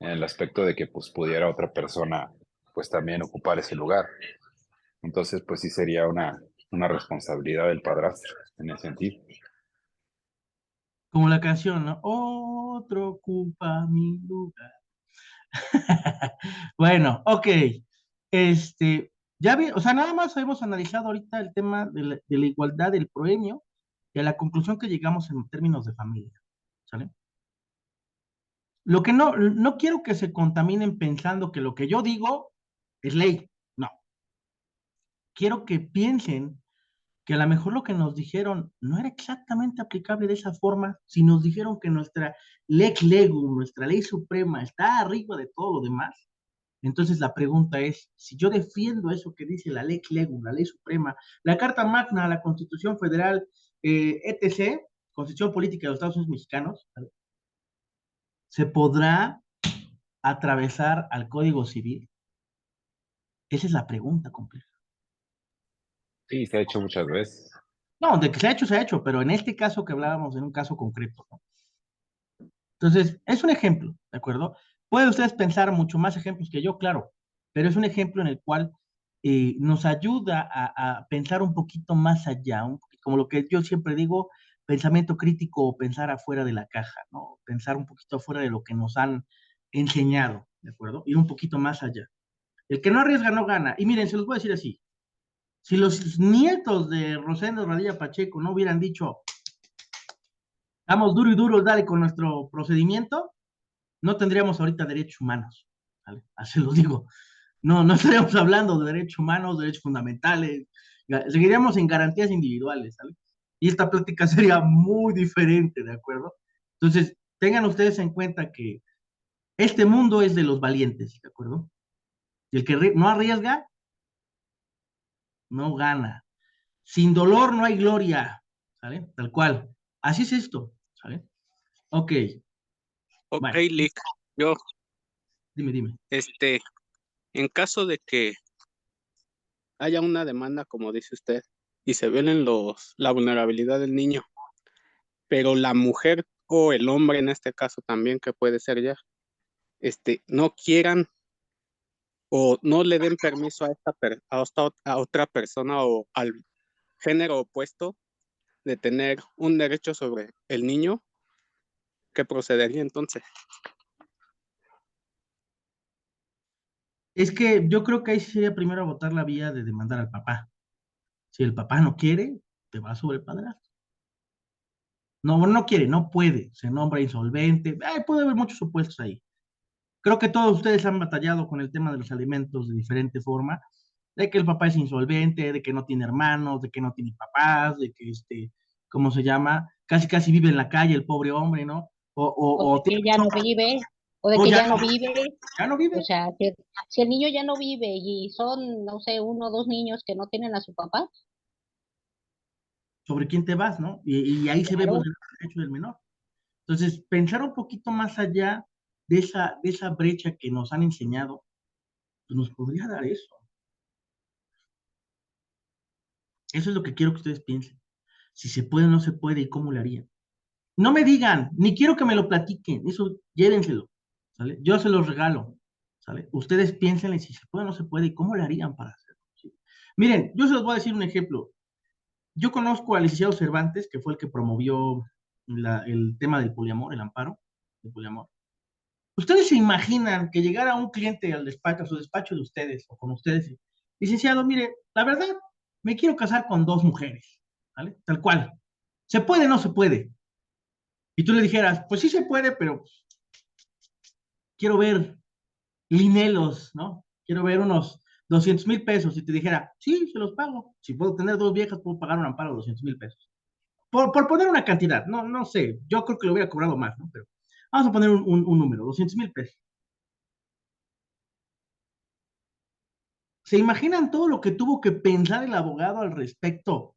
En el aspecto de que pues pudiera otra persona pues también ocupar ese lugar. Entonces pues sí sería una responsabilidad del padrastro en ese sentido. Como la canción, ¿no? Otro ocupa mi lugar. Bueno, ok. Ya vi, o sea, nada más hemos analizado ahorita el tema de la igualdad del proemio y a la conclusión que llegamos en términos de familia, ¿sale? Lo que no quiero que se contaminen pensando que lo que yo digo es ley. No. Quiero que piensen que a lo mejor lo que nos dijeron no era exactamente aplicable de esa forma, si nos dijeron que nuestra lex legum, nuestra ley suprema, está arriba de todo lo demás. Entonces la pregunta es, si yo defiendo eso que dice la lex legum, la ley suprema, la Carta Magna, la Constitución Federal, etc., Constitución Política de los Estados Unidos Mexicanos, ¿vale? ¿Se podrá atravesar al Código Civil? Esa es la pregunta compleja. Sí, se ha hecho muchas veces. No, de que se ha hecho, pero en este caso que hablábamos, en un caso concreto, ¿no? Entonces, es un ejemplo, ¿de acuerdo? Pueden ustedes pensar mucho más ejemplos que yo, claro, pero es un ejemplo en el cual nos ayuda a pensar un poquito más allá, como lo que yo siempre digo, pensamiento crítico o pensar afuera de la caja, ¿no? Pensar un poquito afuera de lo que nos han enseñado, ¿de acuerdo? Ir un poquito más allá. El que no arriesga no gana. Y miren, se los voy a decir así. Si los nietos de Rosendo Radilla Pacheco no hubieran dicho, vamos duro y duro, dale con nuestro procedimiento, no tendríamos ahorita derechos humanos, ¿vale? Así lo digo. No estaríamos hablando de derechos humanos, derechos fundamentales, seguiríamos en garantías individuales, ¿vale? Y esta plática sería muy diferente, ¿de acuerdo? Entonces, tengan ustedes en cuenta que este mundo es de los valientes, ¿de acuerdo? Y el que no arriesga, no gana. Sin dolor no hay gloria, ¿sale? Tal cual. Así es esto, ¿sale? Ok, Ok, bueno, Lick, yo, dime. en caso de que haya una demanda, como dice usted, y se violen la vulnerabilidad del niño, pero la mujer o el hombre en este caso también, que puede ser ya, no quieran o no le den permiso a otra persona o al género opuesto de tener un derecho sobre el niño, ¿qué procedería entonces? Es que yo creo que ahí sería primero votar la vía de demandar al papá. Si el papá no quiere, te va sobre el padrastro. No, no quiere, no puede, se nombra insolvente. Puede haber muchos supuestos ahí. Creo que todos ustedes han batallado con el tema de los alimentos de diferente forma, de que el papá es insolvente, de que no tiene hermanos, de que no tiene papás, de que ¿cómo se llama? Casi casi vive en la calle el pobre hombre, ¿no? O de Tiene que ya no vive, o de o que ya, ya no vive. ya no O vive. sea, si el niño ya no vive y son, no sé, uno o dos niños que no tienen a su papá, Sobre quién te vas, ¿no? Y ahí se ve claro, vulnerado el derecho del menor. Entonces, pensar un poquito más allá de esa brecha que nos han enseñado, pues nos podría dar eso. Eso es lo que quiero que ustedes piensen. Si se puede o no se puede y cómo lo harían. No me digan, ni quiero que me lo platiquen, eso llévenselo, ¿sale? Yo se los regalo, ¿sale? Ustedes piénsenle si se puede o no se puede y cómo lo harían para hacerlo. ¿Sí? Miren, yo se los voy a decir un ejemplo. Yo conozco al licenciado Cervantes, que fue el que promovió el tema del poliamor, el amparo del poliamor. ¿Ustedes se imaginan que llegara un cliente al despacho, a su despacho de ustedes, o con ustedes, y, licenciado, mire, la verdad, me quiero casar con dos mujeres, ¿vale? Tal cual. ¿Se puede o no se puede? Y tú le dijeras, pues sí se puede, pero quiero ver linelos, ¿no? Quiero ver unos 200,000 pesos. Y te dijera, sí, se los pago. Si puedo tener dos viejas, puedo pagar un amparo de 200,000 pesos. Por poner una cantidad, no, no sé, yo creo que lo hubiera cobrado más, ¿no? Pero vamos a poner un número, 200,000 pesos. ¿Se imaginan todo lo que tuvo que pensar el abogado al respecto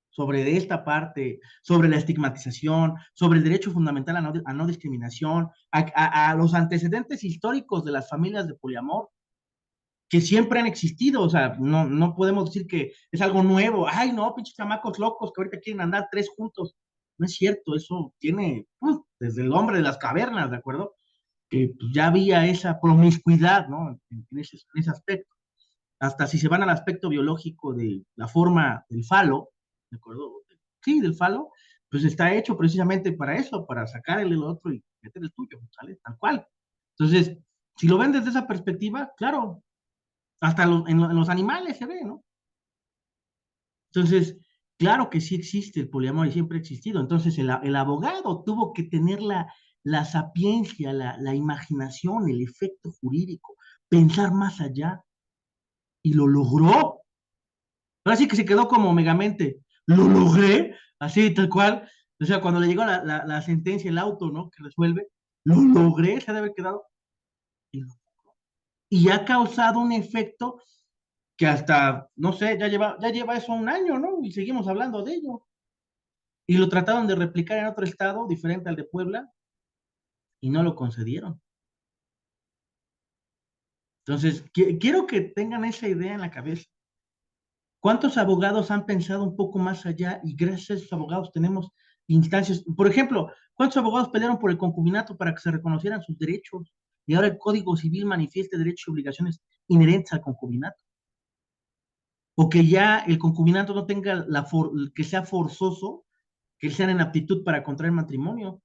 sobre esta parte, sobre la estigmatización, sobre el derecho fundamental a no discriminación, a los antecedentes históricos de las familias de poliamor, que siempre han existido? O sea, no, no podemos decir que es algo nuevo. Ay, no, pinches chamacos locos que ahorita quieren andar tres juntos. No es cierto, eso tiene desde el hombre de las cavernas, ¿de acuerdo? Que pues, ya había esa promiscuidad, ¿no? En ese aspecto. Hasta si se van al aspecto biológico de la forma del falo, ¿de acuerdo? Sí, del falo, pues está hecho precisamente para eso, para sacar el otro y meter el tuyo, ¿sale? Tal cual. Entonces, si lo ven desde esa perspectiva, claro, hasta en los animales se ve, ¿no? Entonces, claro que sí existe el poliamor y siempre ha existido. Entonces, el abogado tuvo que tener la sapiencia, la imaginación, el efecto jurídico, pensar más allá, y lo logró. Ahora sí que se quedó como Megamente. Lo logré, así, tal cual. O sea, cuando le llegó la sentencia, el auto, ¿no? Que resuelve, lo logré, se debe haber quedado. Y ha causado un efecto que hasta, no sé, ya lleva eso un año, ¿no? Y seguimos hablando de ello. Y lo trataron de replicar en otro estado, diferente al de Puebla, y no lo concedieron. Entonces, quiero que tengan esa idea en la cabeza. ¿Cuántos abogados han pensado un poco más allá y gracias a esos abogados tenemos instancias? Por ejemplo, ¿cuántos abogados pelearon por el concubinato para que se reconocieran sus derechos? Y ahora el Código Civil manifiesta derechos y obligaciones inherentes al concubinato. O que ya el concubinato no tenga que sea forzoso, que sean en aptitud para contraer matrimonio.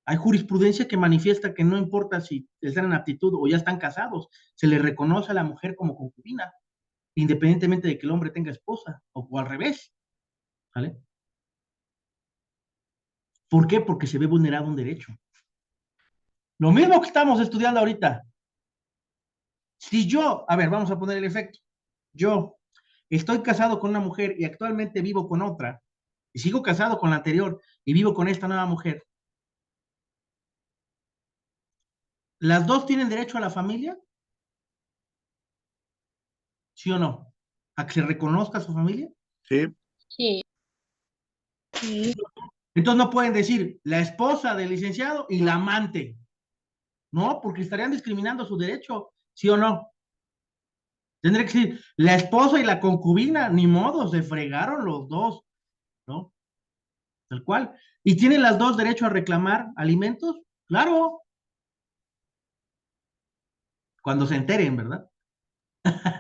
Hay jurisprudencia que manifiesta que no importa si están en aptitud o ya están casados, se le reconoce a la mujer como concubina, independientemente de que el hombre tenga esposa, o al revés, ¿vale? ¿Por qué? Porque se ve vulnerado un derecho. Lo mismo que estamos estudiando ahorita. Si yo, a ver, vamos a poner el efecto. Yo estoy casado con una mujer y actualmente vivo con otra, y sigo casado con la anterior y vivo con esta nueva mujer, ¿las dos tienen derecho a la familia? ¿Sí o no? ¿A que se reconozca su familia? Sí, sí, sí, Entonces no pueden decir la esposa del licenciado y la amante. No, porque estarían discriminando su derecho, ¿sí o no? Tendría que decir la esposa y la concubina, ni modo, se fregaron los dos, ¿no? Tal cual. ¿Y tienen las dos derecho a reclamar alimentos? Claro, cuando se enteren, ¿verdad?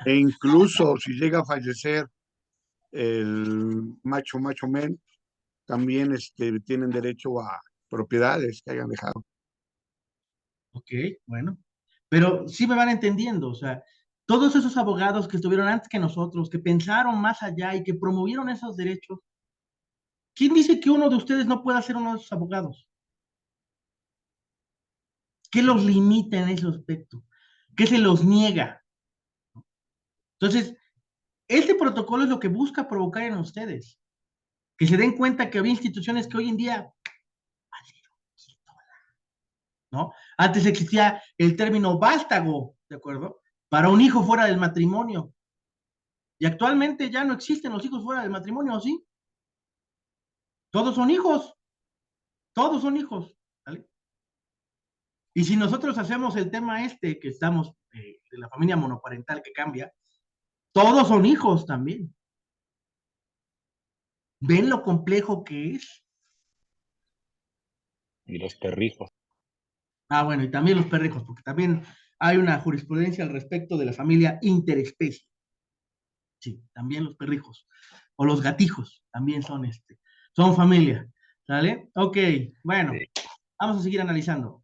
e incluso si llega a fallecer el macho men, también tienen derecho a propiedades que hayan dejado. Ok, bueno. Pero sí me van entendiendo, o sea, todos esos abogados que estuvieron antes que nosotros, que pensaron más allá y que promovieron esos derechos, ¿quién dice que uno de ustedes no pueda ser uno de esos abogados? ¿Qué los limita en ese aspecto? ¿Qué se los niega? Entonces, este protocolo es lo que busca provocar en ustedes, que se den cuenta que había instituciones que hoy en día, ¿no? Antes existía el término vástago, ¿de acuerdo? Para un hijo fuera del matrimonio. Y actualmente ya no existen los hijos fuera del matrimonio, ¿sí? Todos son hijos, todos son hijos, ¿vale? Y si nosotros hacemos el tema que estamos, de la familia monoparental que cambia, todos son hijos también. ¿Ven lo complejo que es? Y los perrijos. Ah, bueno, y también los perrijos, porque también hay una jurisprudencia al respecto de la familia interespecie. Sí, también los perrijos. O los gatijos, también son familia. ¿Sale? Ok, bueno, Sí. vamos a seguir analizando.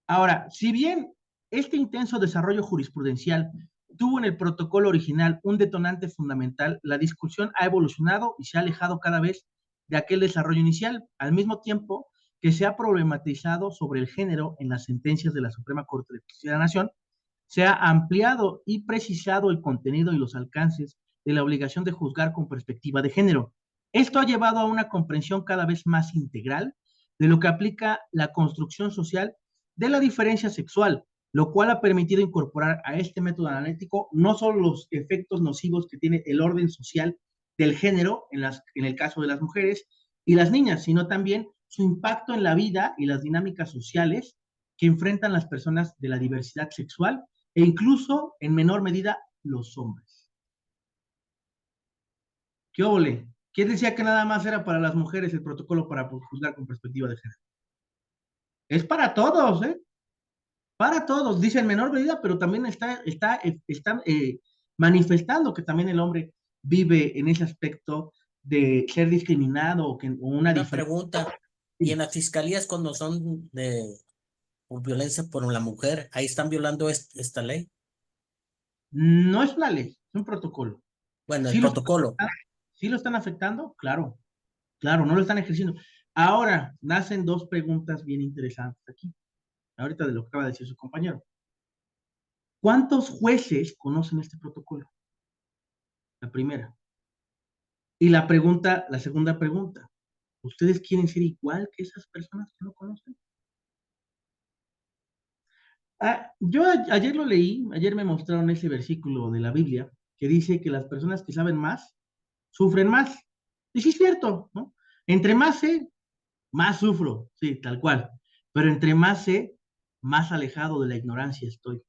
Ahora, si bien este intenso desarrollo jurisprudencial tuvo en el protocolo original un detonante fundamental, la discusión ha evolucionado y se ha alejado cada vez de aquel desarrollo inicial, al mismo tiempo que se ha problematizado sobre el género en las sentencias de la Suprema Corte de Justicia de la Nación, se ha ampliado y precisado el contenido y los alcances de la obligación de juzgar con perspectiva de género. Esto ha llevado a una comprensión cada vez más integral de lo que aplica la construcción social de la diferencia sexual, lo cual ha permitido incorporar a este método analítico no solo los efectos nocivos que tiene el orden social del género en el caso de las mujeres y las niñas, sino también su impacto en la vida y las dinámicas sociales que enfrentan las personas de la diversidad sexual e incluso en menor medida los hombres. ¿Qué óvole? ¿Quién decía que nada más era para las mujeres el protocolo para juzgar con perspectiva de género? Es para todos, ¿eh? Para todos, dice en menor medida, pero también está manifestando que también el hombre vive en ese aspecto de ser discriminado o una Una diferencia. pregunta, y en las fiscalías cuando son de por violencia por la mujer, ahí están violando esta ley. No es una ley, es un protocolo. Bueno, el ¿Sí protocolo. sí lo están afectando? Claro, claro, no lo están ejerciendo. Ahora, nacen dos preguntas bien interesantes aquí, ahorita de lo que acaba de decir su compañero. ¿Cuántos jueces conocen este protocolo? La primera. Y la segunda pregunta, ¿ustedes quieren ser igual que esas personas que no conocen? Yo ayer lo leí, ayer me mostraron ese versículo de la Biblia que dice que las personas que saben más sufren más. Y sí es cierto, ¿no? Entre más sé, más sufro, sí, tal cual. Pero entre más sé, más alejado de la ignorancia estoy,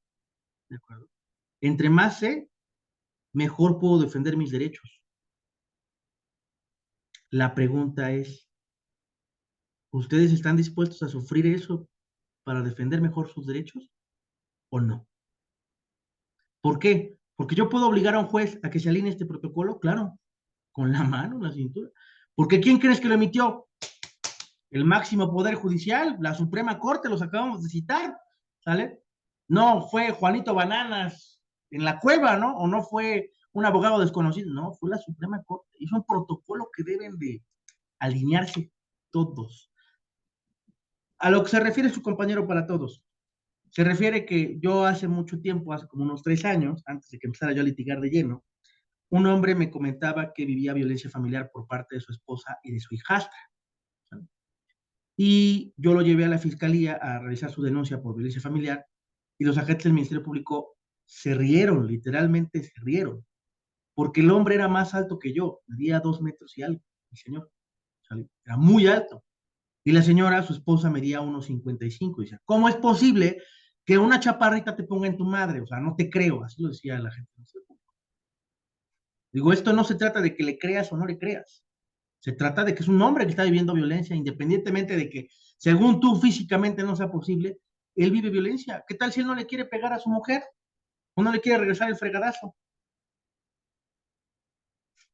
¿de acuerdo? Entre más sé, mejor puedo defender mis derechos. La pregunta es, ¿ustedes están dispuestos a sufrir eso para defender mejor sus derechos o no? ¿Por qué? Porque yo puedo obligar a un juez a que se alinee este protocolo, claro, con la mano en la cintura. Porque ¿quién crees que lo emitió? El máximo poder judicial, la Suprema Corte, los acabamos de citar, ¿sale? No fue Juanito Bananas en la cueva, ¿no? O no fue un abogado desconocido, no, fue la Suprema Corte. Es un protocolo que deben de alinearse todos. A lo que se refiere su compañero para todos, se refiere que yo hace mucho tiempo, hace como unos 3 años, antes de que empezara yo a litigar de lleno, un hombre me comentaba que vivía violencia familiar por parte de su esposa y de su hijastra. ¿Sale? Y yo lo llevé a la fiscalía a realizar su denuncia por violencia familiar y los agentes del Ministerio Público se rieron, literalmente se rieron, porque el hombre era más alto que yo, medía 2 metros y algo, el señor, ¿sale? Era muy alto. Y la señora, su esposa, medía 1,55. Dice, ¿cómo es posible que una chaparrita te ponga en tu madre? O sea, no te creo, así lo decía la gente. Digo, esto no se trata de que le creas o no le creas. Se trata de que es un hombre que está viviendo violencia, independientemente de que, según tú, físicamente no sea posible, él vive violencia. ¿Qué tal si él no le quiere pegar a su mujer? ¿O no le quiere regresar el fregadazo?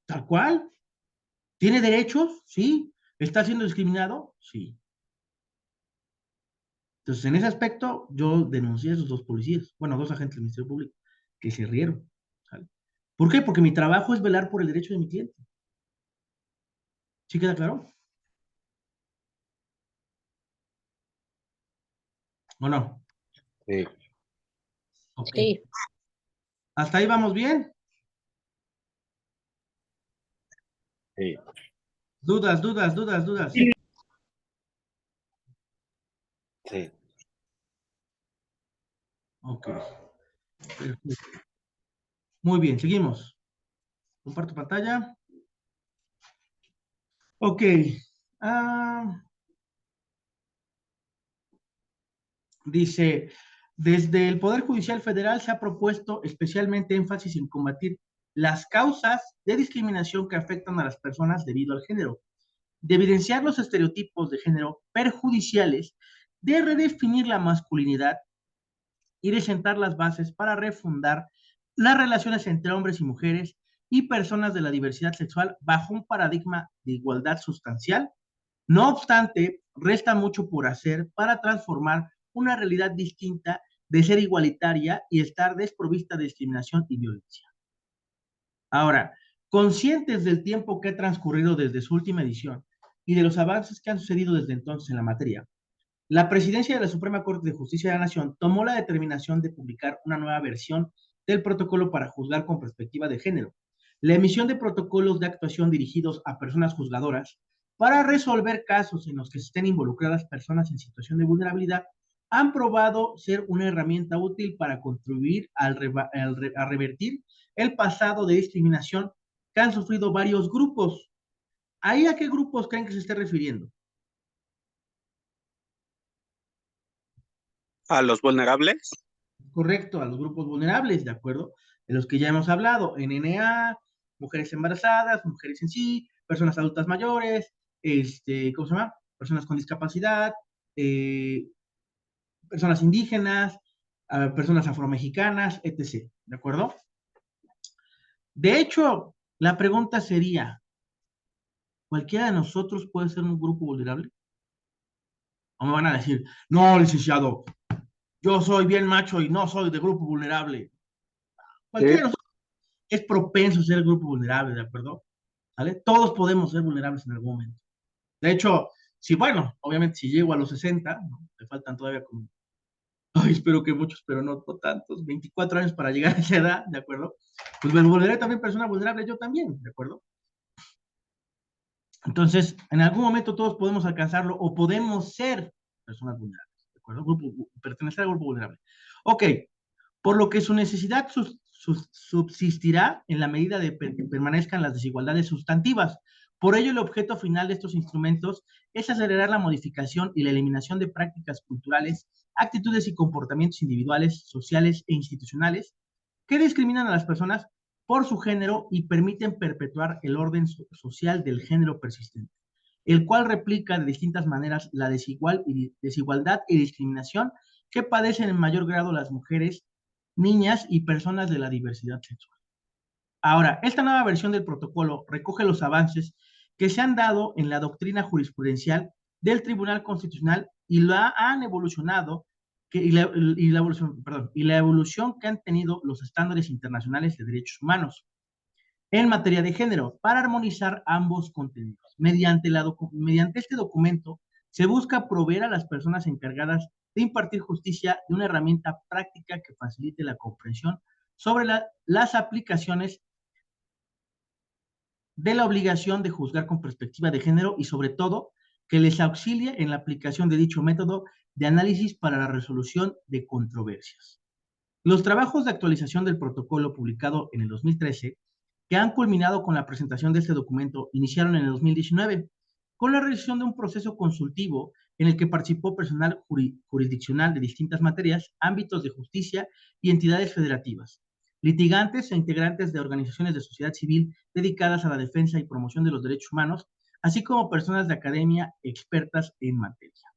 Tal cual. ¿Tiene derechos? Sí. ¿Está siendo discriminado? Sí. Entonces, en ese aspecto, yo denuncié a esos dos policías, bueno, dos agentes del Ministerio Público, que se rieron. ¿Sale? ¿Por qué? Porque mi trabajo es velar por el derecho de mi cliente. ¿Sí queda claro? ¿O no? Sí, Ok. Sí, ¿Hasta ahí vamos bien? sí, Dudas, dudas, dudas, dudas. sí. Ok. Perfecto. Muy bien, seguimos. Comparto pantalla. Ok. Ah, dice, desde el Poder Judicial Federal se ha propuesto especialmente énfasis en combatir las causas de discriminación que afectan a las personas debido al género, de evidenciar los estereotipos de género perjudiciales, de redefinir la masculinidad y de sentar las bases para refundar las relaciones entre hombres y mujeres y personas de la diversidad sexual bajo un paradigma de igualdad sustancial. No obstante, resta mucho por hacer para transformar una realidad distinta de ser igualitaria y estar desprovista de discriminación y violencia. Ahora, conscientes del tiempo que ha transcurrido desde su última edición y de los avances que han sucedido desde entonces en la materia, la Presidencia de la Suprema Corte de Justicia de la Nación tomó la determinación de publicar una nueva versión del protocolo para juzgar con perspectiva de género. La emisión de protocolos de actuación dirigidos a personas juzgadoras para resolver casos en los que estén involucradas personas en situación de vulnerabilidad han probado ser una herramienta útil para contribuir a revertir el pasado de discriminación que han sufrido varios grupos. ¿Ahí a qué grupos creen que se esté refiriendo? A los vulnerables, Correcto, a los grupos vulnerables, ¿de acuerdo? De los que ya hemos hablado, NNA, mujeres embarazadas, mujeres en sí, personas adultas mayores, ¿cómo se llama? Personas con discapacidad, eh, personas indígenas, personas afromexicanas, etc., ¿de acuerdo? De hecho, la pregunta sería, ¿cualquiera de nosotros puede ser un grupo vulnerable? ¿O me van a decir, no, licenciado, yo soy bien macho y no soy de grupo vulnerable? Cualquiera de Sí, nosotros es propenso a ser el grupo vulnerable, ¿de acuerdo? ¿Vale? Todos podemos ser vulnerables en algún momento. De hecho, si bueno, obviamente si llego a los 60, ¿no? Me faltan todavía como, ay, espero que muchos, pero no, no tantos, 24 años para llegar a esa edad, ¿de acuerdo? Pues me volveré también persona vulnerable yo también, ¿de acuerdo? Entonces, en algún momento todos podemos alcanzarlo o podemos ser personas vulnerables, ¿de acuerdo? Pertenecer al grupo vulnerable. Ok, por lo que su necesidad subsistirá en la medida de que permanezcan las desigualdades sustantivas. Por ello, el objeto final de estos instrumentos es acelerar la modificación y la eliminación de prácticas culturales, actitudes y comportamientos individuales, sociales e institucionales que discriminan a las personas por su género y permiten perpetuar el orden social del género persistente, el cual replica de distintas maneras la desigualdad y discriminación que padecen en mayor grado las mujeres, niñas y personas de la diversidad sexual. Ahora, esta nueva versión del protocolo recoge los avances que se han dado en la doctrina jurisprudencial del Tribunal Constitucional y la han evolucionado y la evolución que han tenido los estándares internacionales de derechos humanos en materia de género para armonizar ambos contenidos. Mediante este documento se busca proveer a las personas encargadas de impartir justicia de una herramienta práctica que facilite la comprensión sobre las aplicaciones de la obligación de juzgar con perspectiva de género y sobre todo que les auxilie en la aplicación de dicho método de análisis para la resolución de controversias. Los trabajos de actualización del protocolo publicado en el 2013, que han culminado con la presentación de este documento, iniciaron en el 2019, con la realización de un proceso consultivo en el que participó personal jurisdiccional de distintas materias, ámbitos de justicia y entidades federativas, litigantes e integrantes de organizaciones de sociedad civil dedicadas a la defensa y promoción de los derechos humanos, así como personas de academia expertas en materia.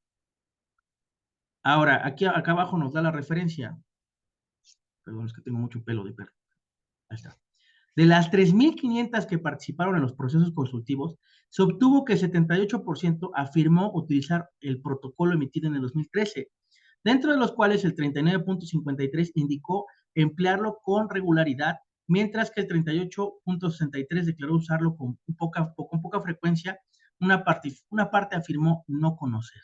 Ahora, acá abajo nos da la referencia. Perdón, es que tengo mucho pelo de perro. Ahí está. De las 3.500 que participaron en los procesos consultivos, se obtuvo que el 78% afirmó utilizar el protocolo emitido en el 2013, dentro de los cuales el 39.53 indicó emplearlo con regularidad, mientras que el 38.63 declaró usarlo con poca frecuencia. Una parte afirmó no conocer.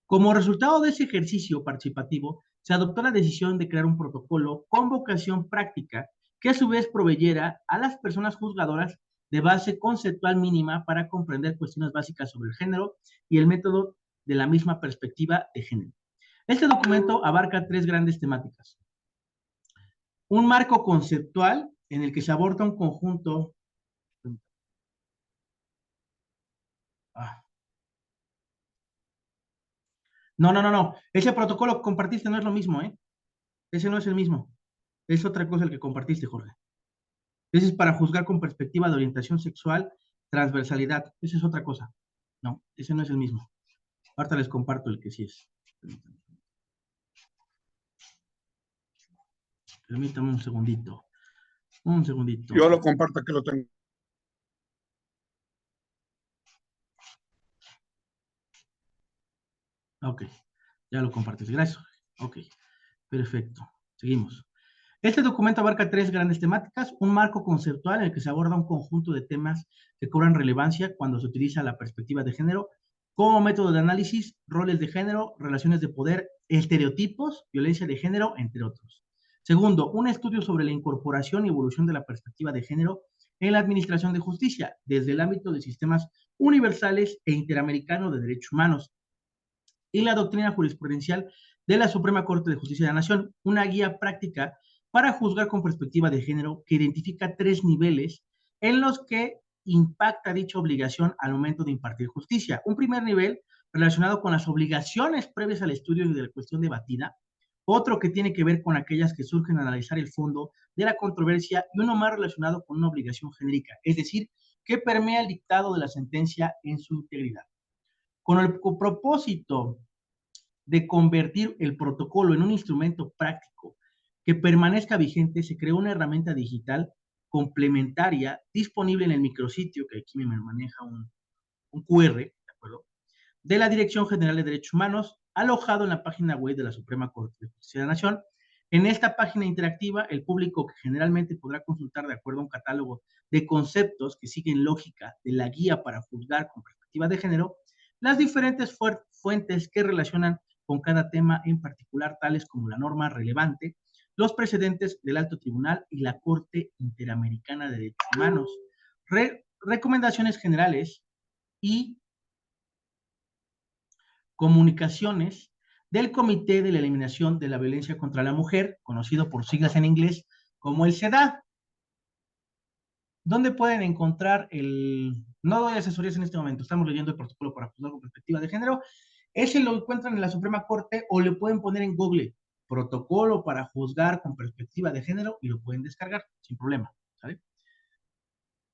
Como resultado de ese ejercicio participativo, se adoptó la decisión de crear un protocolo con vocación práctica que a su vez proveyera a las personas juzgadoras de base conceptual mínima para comprender cuestiones básicas sobre el género y el método de la misma perspectiva de género. Este documento abarca 3 grandes temáticas. Un marco conceptual en el que se aborda un conjunto... No. Ese protocolo que compartiste no es lo mismo, ¿eh? Ese no es el mismo. Es otra cosa el que compartiste, Jorge. Ese es para juzgar con perspectiva de orientación sexual, transversalidad. Esa es otra cosa. No, ese no es el mismo. Ahorita les comparto el que sí es. Permítame un segundito. Un segundito. Yo lo comparto, que lo tengo. Ok, ya lo compartiste. Gracias. Ok, perfecto. Seguimos. Este documento abarca 3 grandes temáticas, un marco conceptual en el que se aborda un conjunto de temas que cobran relevancia cuando se utiliza la perspectiva de género como método de análisis, roles de género, relaciones de poder, estereotipos, violencia de género, entre otros. Segundo, un estudio sobre la incorporación y evolución de la perspectiva de género en la administración de justicia, desde el ámbito de sistemas universales e interamericanos de derechos humanos y la doctrina jurisprudencial de la Suprema Corte de Justicia de la Nación, una guía práctica para juzgar con perspectiva de género que identifica 3 niveles en los que impacta dicha obligación al momento de impartir justicia. Un primer nivel relacionado con las obligaciones previas al estudio de la cuestión debatida, otro que tiene que ver con aquellas que surgen al analizar el fondo de la controversia y uno más relacionado con una obligación genérica, es decir, que permea el dictado de la sentencia en su integridad. Con el propósito de convertir el protocolo en un instrumento práctico que permanezca vigente, se creó una herramienta digital complementaria disponible en el micrositio, que aquí me maneja un QR, ¿de acuerdo? De la Dirección General de Derechos Humanos, alojado en la página web de la Suprema Corte de Justicia de la Nación. En esta página interactiva, el público que generalmente podrá consultar de acuerdo a un catálogo de conceptos que siguen lógica de la guía para juzgar con perspectiva de género, las diferentes fuentes que relacionan con cada tema en particular, tales como la norma relevante, los precedentes del Alto Tribunal y la Corte Interamericana de Derechos Humanos, recomendaciones generales y comunicaciones del Comité de la Eliminación de la Violencia contra la Mujer, conocido por siglas en inglés como el CEDAW. ¿Dónde pueden encontrar el...? No doy asesorías en este momento, estamos leyendo el protocolo para juzgar con perspectiva de género. Ese lo encuentran en la Suprema Corte o le pueden poner en Google protocolo para juzgar con perspectiva de género y lo pueden descargar sin problema, ¿sabes?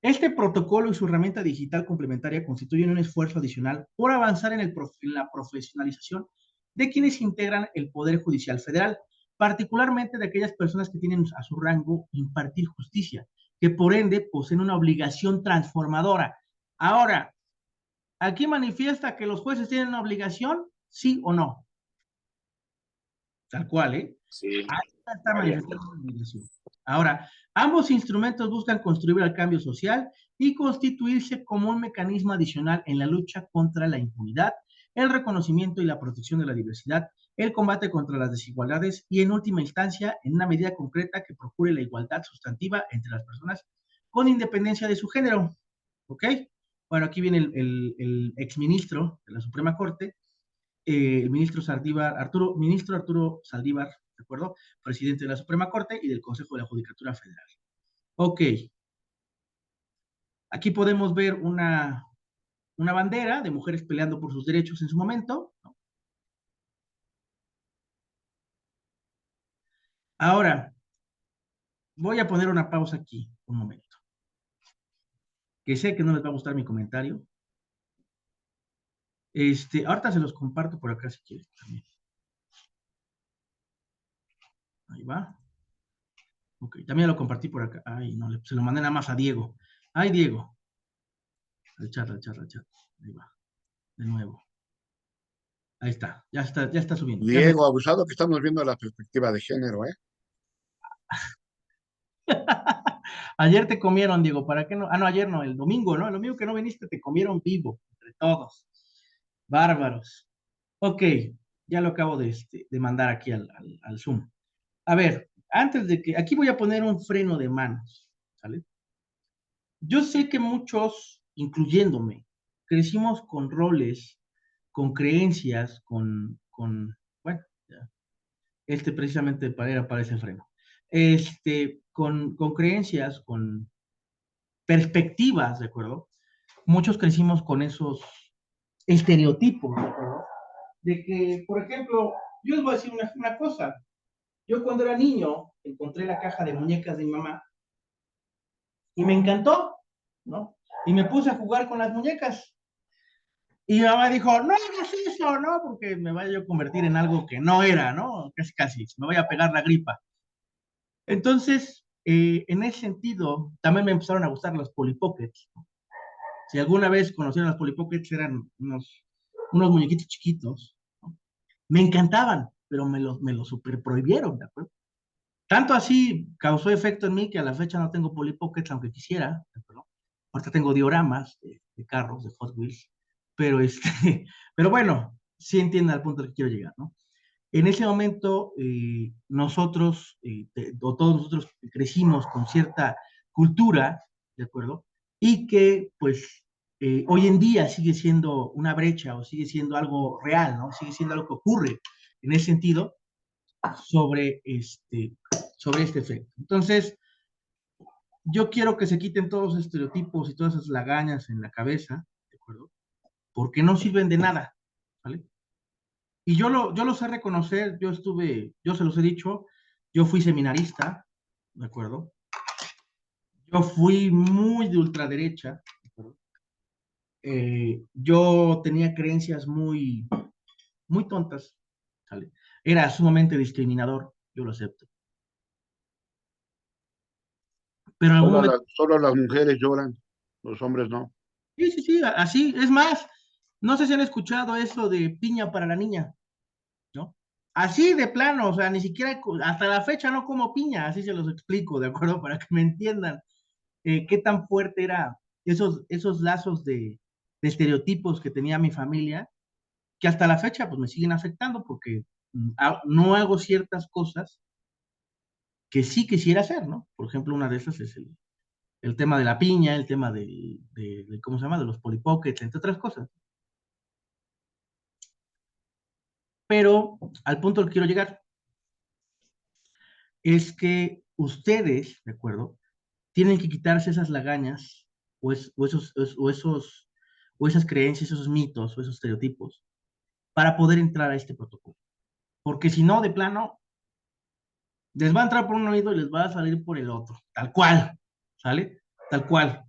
Este protocolo y su herramienta digital complementaria constituyen un esfuerzo adicional por avanzar en la profesionalización de quienes integran el Poder Judicial Federal, particularmente de aquellas personas que tienen a su rango impartir justicia, que por ende poseen una obligación transformadora. Ahora, ¿aquí manifiesta que los jueces tienen una obligación? ¿Sí o no? Tal cual, ¿eh? Sí. Ahí está manifestando una obligación. Ahora, ambos instrumentos buscan contribuir al cambio social y constituirse como un mecanismo adicional en la lucha contra la impunidad, el reconocimiento y la protección de la diversidad, el combate contra las desigualdades y, en última instancia, en una medida concreta que procure la igualdad sustantiva entre las personas con independencia de su género. ¿Ok? Bueno, aquí viene el exministro de la Suprema Corte, el ministro Arturo Saldívar, ¿de acuerdo? Presidente de la Suprema Corte y del Consejo de la Judicatura Federal. Ok. Aquí podemos ver una bandera de mujeres peleando por sus derechos en su momento, ¿no? Ahora, voy a poner una pausa aquí, un momento. Que sé que no les va a gustar mi comentario. Ahorita se los comparto por acá si quieren también. Ahí va. Ok, también lo compartí por acá. Ay, no, se lo mandé nada más a Diego. Ay, Diego. Al chat. Ahí va, de nuevo. Ahí está, ya está subiendo. Diego, abusado que estamos viendo la perspectiva de género, ¿eh? Ayer te comieron, Diego, ¿para qué no? Ah, no, ayer no, el domingo, ¿no? El domingo que no viniste te comieron vivo, entre todos. Bárbaros. Ok, ya lo acabo de mandar aquí al Zoom. A ver, antes de que, aquí voy a poner un freno de manos, ¿sale? Yo sé que muchos, incluyéndome, crecimos con roles, con creencias, bueno, ya, precisamente para ese freno. Con creencias, con perspectivas, ¿de acuerdo? Muchos crecimos con esos estereotipos, ¿de acuerdo? De que, por ejemplo, yo les voy a decir una cosa. Yo cuando era niño encontré la caja de muñecas de mi mamá y me encantó, ¿no? Y me puse a jugar con las muñecas. Y mi mamá dijo, no hagas eso, ¿no? Porque me vaya yo a convertir en algo que no era, ¿no? Casi, me vaya a pegar la gripa. Entonces, en ese sentido, también me empezaron a gustar los Polly Pockets. Si alguna vez conocieron los Polly Pockets, eran unos muñequitos chiquitos, ¿no? Me encantaban, pero me los super prohibieron, ¿de acuerdo? Tanto así causó efecto en mí que a la fecha no tengo Polly Pockets, aunque quisiera, ¿de acuerdo? Ahorita tengo dioramas de carros, de Hot Wheels, pero, pero bueno, sí entienden al punto al que quiero llegar, ¿no? En ese momento, nosotros, o todos nosotros crecimos con cierta cultura, ¿de acuerdo? Y que, pues, hoy en día sigue siendo una brecha o sigue siendo algo real, ¿no? Sigue siendo algo que ocurre en ese sentido sobre este efecto. Entonces, yo quiero que se quiten todos los estereotipos y todas esas lagañas en la cabeza, ¿de acuerdo? Porque no sirven de nada, ¿vale? Y yo lo sé reconocer, yo se los he dicho, yo fui seminarista, ¿de acuerdo? Yo fui muy de ultraderecha, ¿de acuerdo? Yo tenía creencias muy tontas, ¿sale? Era sumamente discriminador, yo lo acepto. Pero en algún momento... Solo las mujeres lloran, los hombres no. Sí, así, es más, no sé si han escuchado eso de piña para la niña, ¿no? Así de plano, o sea, ni siquiera, hasta la fecha no como piña, así se los explico, ¿de acuerdo? Para que me entiendan qué tan fuerte era esos lazos de estereotipos que tenía mi familia, que hasta la fecha pues me siguen afectando porque no hago ciertas cosas que sí quisiera hacer, ¿no? Por ejemplo, una de esas es el tema de la piña, el tema ¿cómo se llama? De los Polly Pockets, entre otras cosas. Pero al punto al que quiero llegar es que ustedes, ¿de acuerdo? Tienen que quitarse esas lagañas o esas creencias, esos mitos o esos estereotipos para poder entrar a este protocolo. Porque si no, de plano, les va a entrar por un oído y les va a salir por el otro. Tal cual, ¿sale? Tal cual.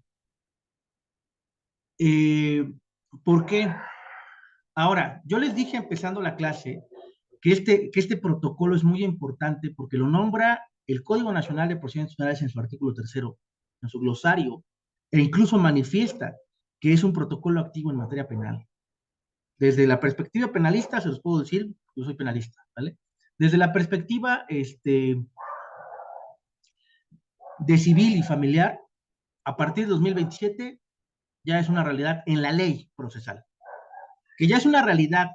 ¿Por qué? Ahora, yo les dije empezando la clase que este protocolo es muy importante porque lo nombra el Código Nacional de Procedimientos Penales en su artículo 3º, en su glosario, e incluso manifiesta que es un protocolo activo en materia penal. Desde la perspectiva penalista, se los puedo decir, yo soy penalista, ¿vale? Desde la perspectiva de civil y familiar, a partir de 2027 ya es una realidad en la ley procesal. Que ya es una realidad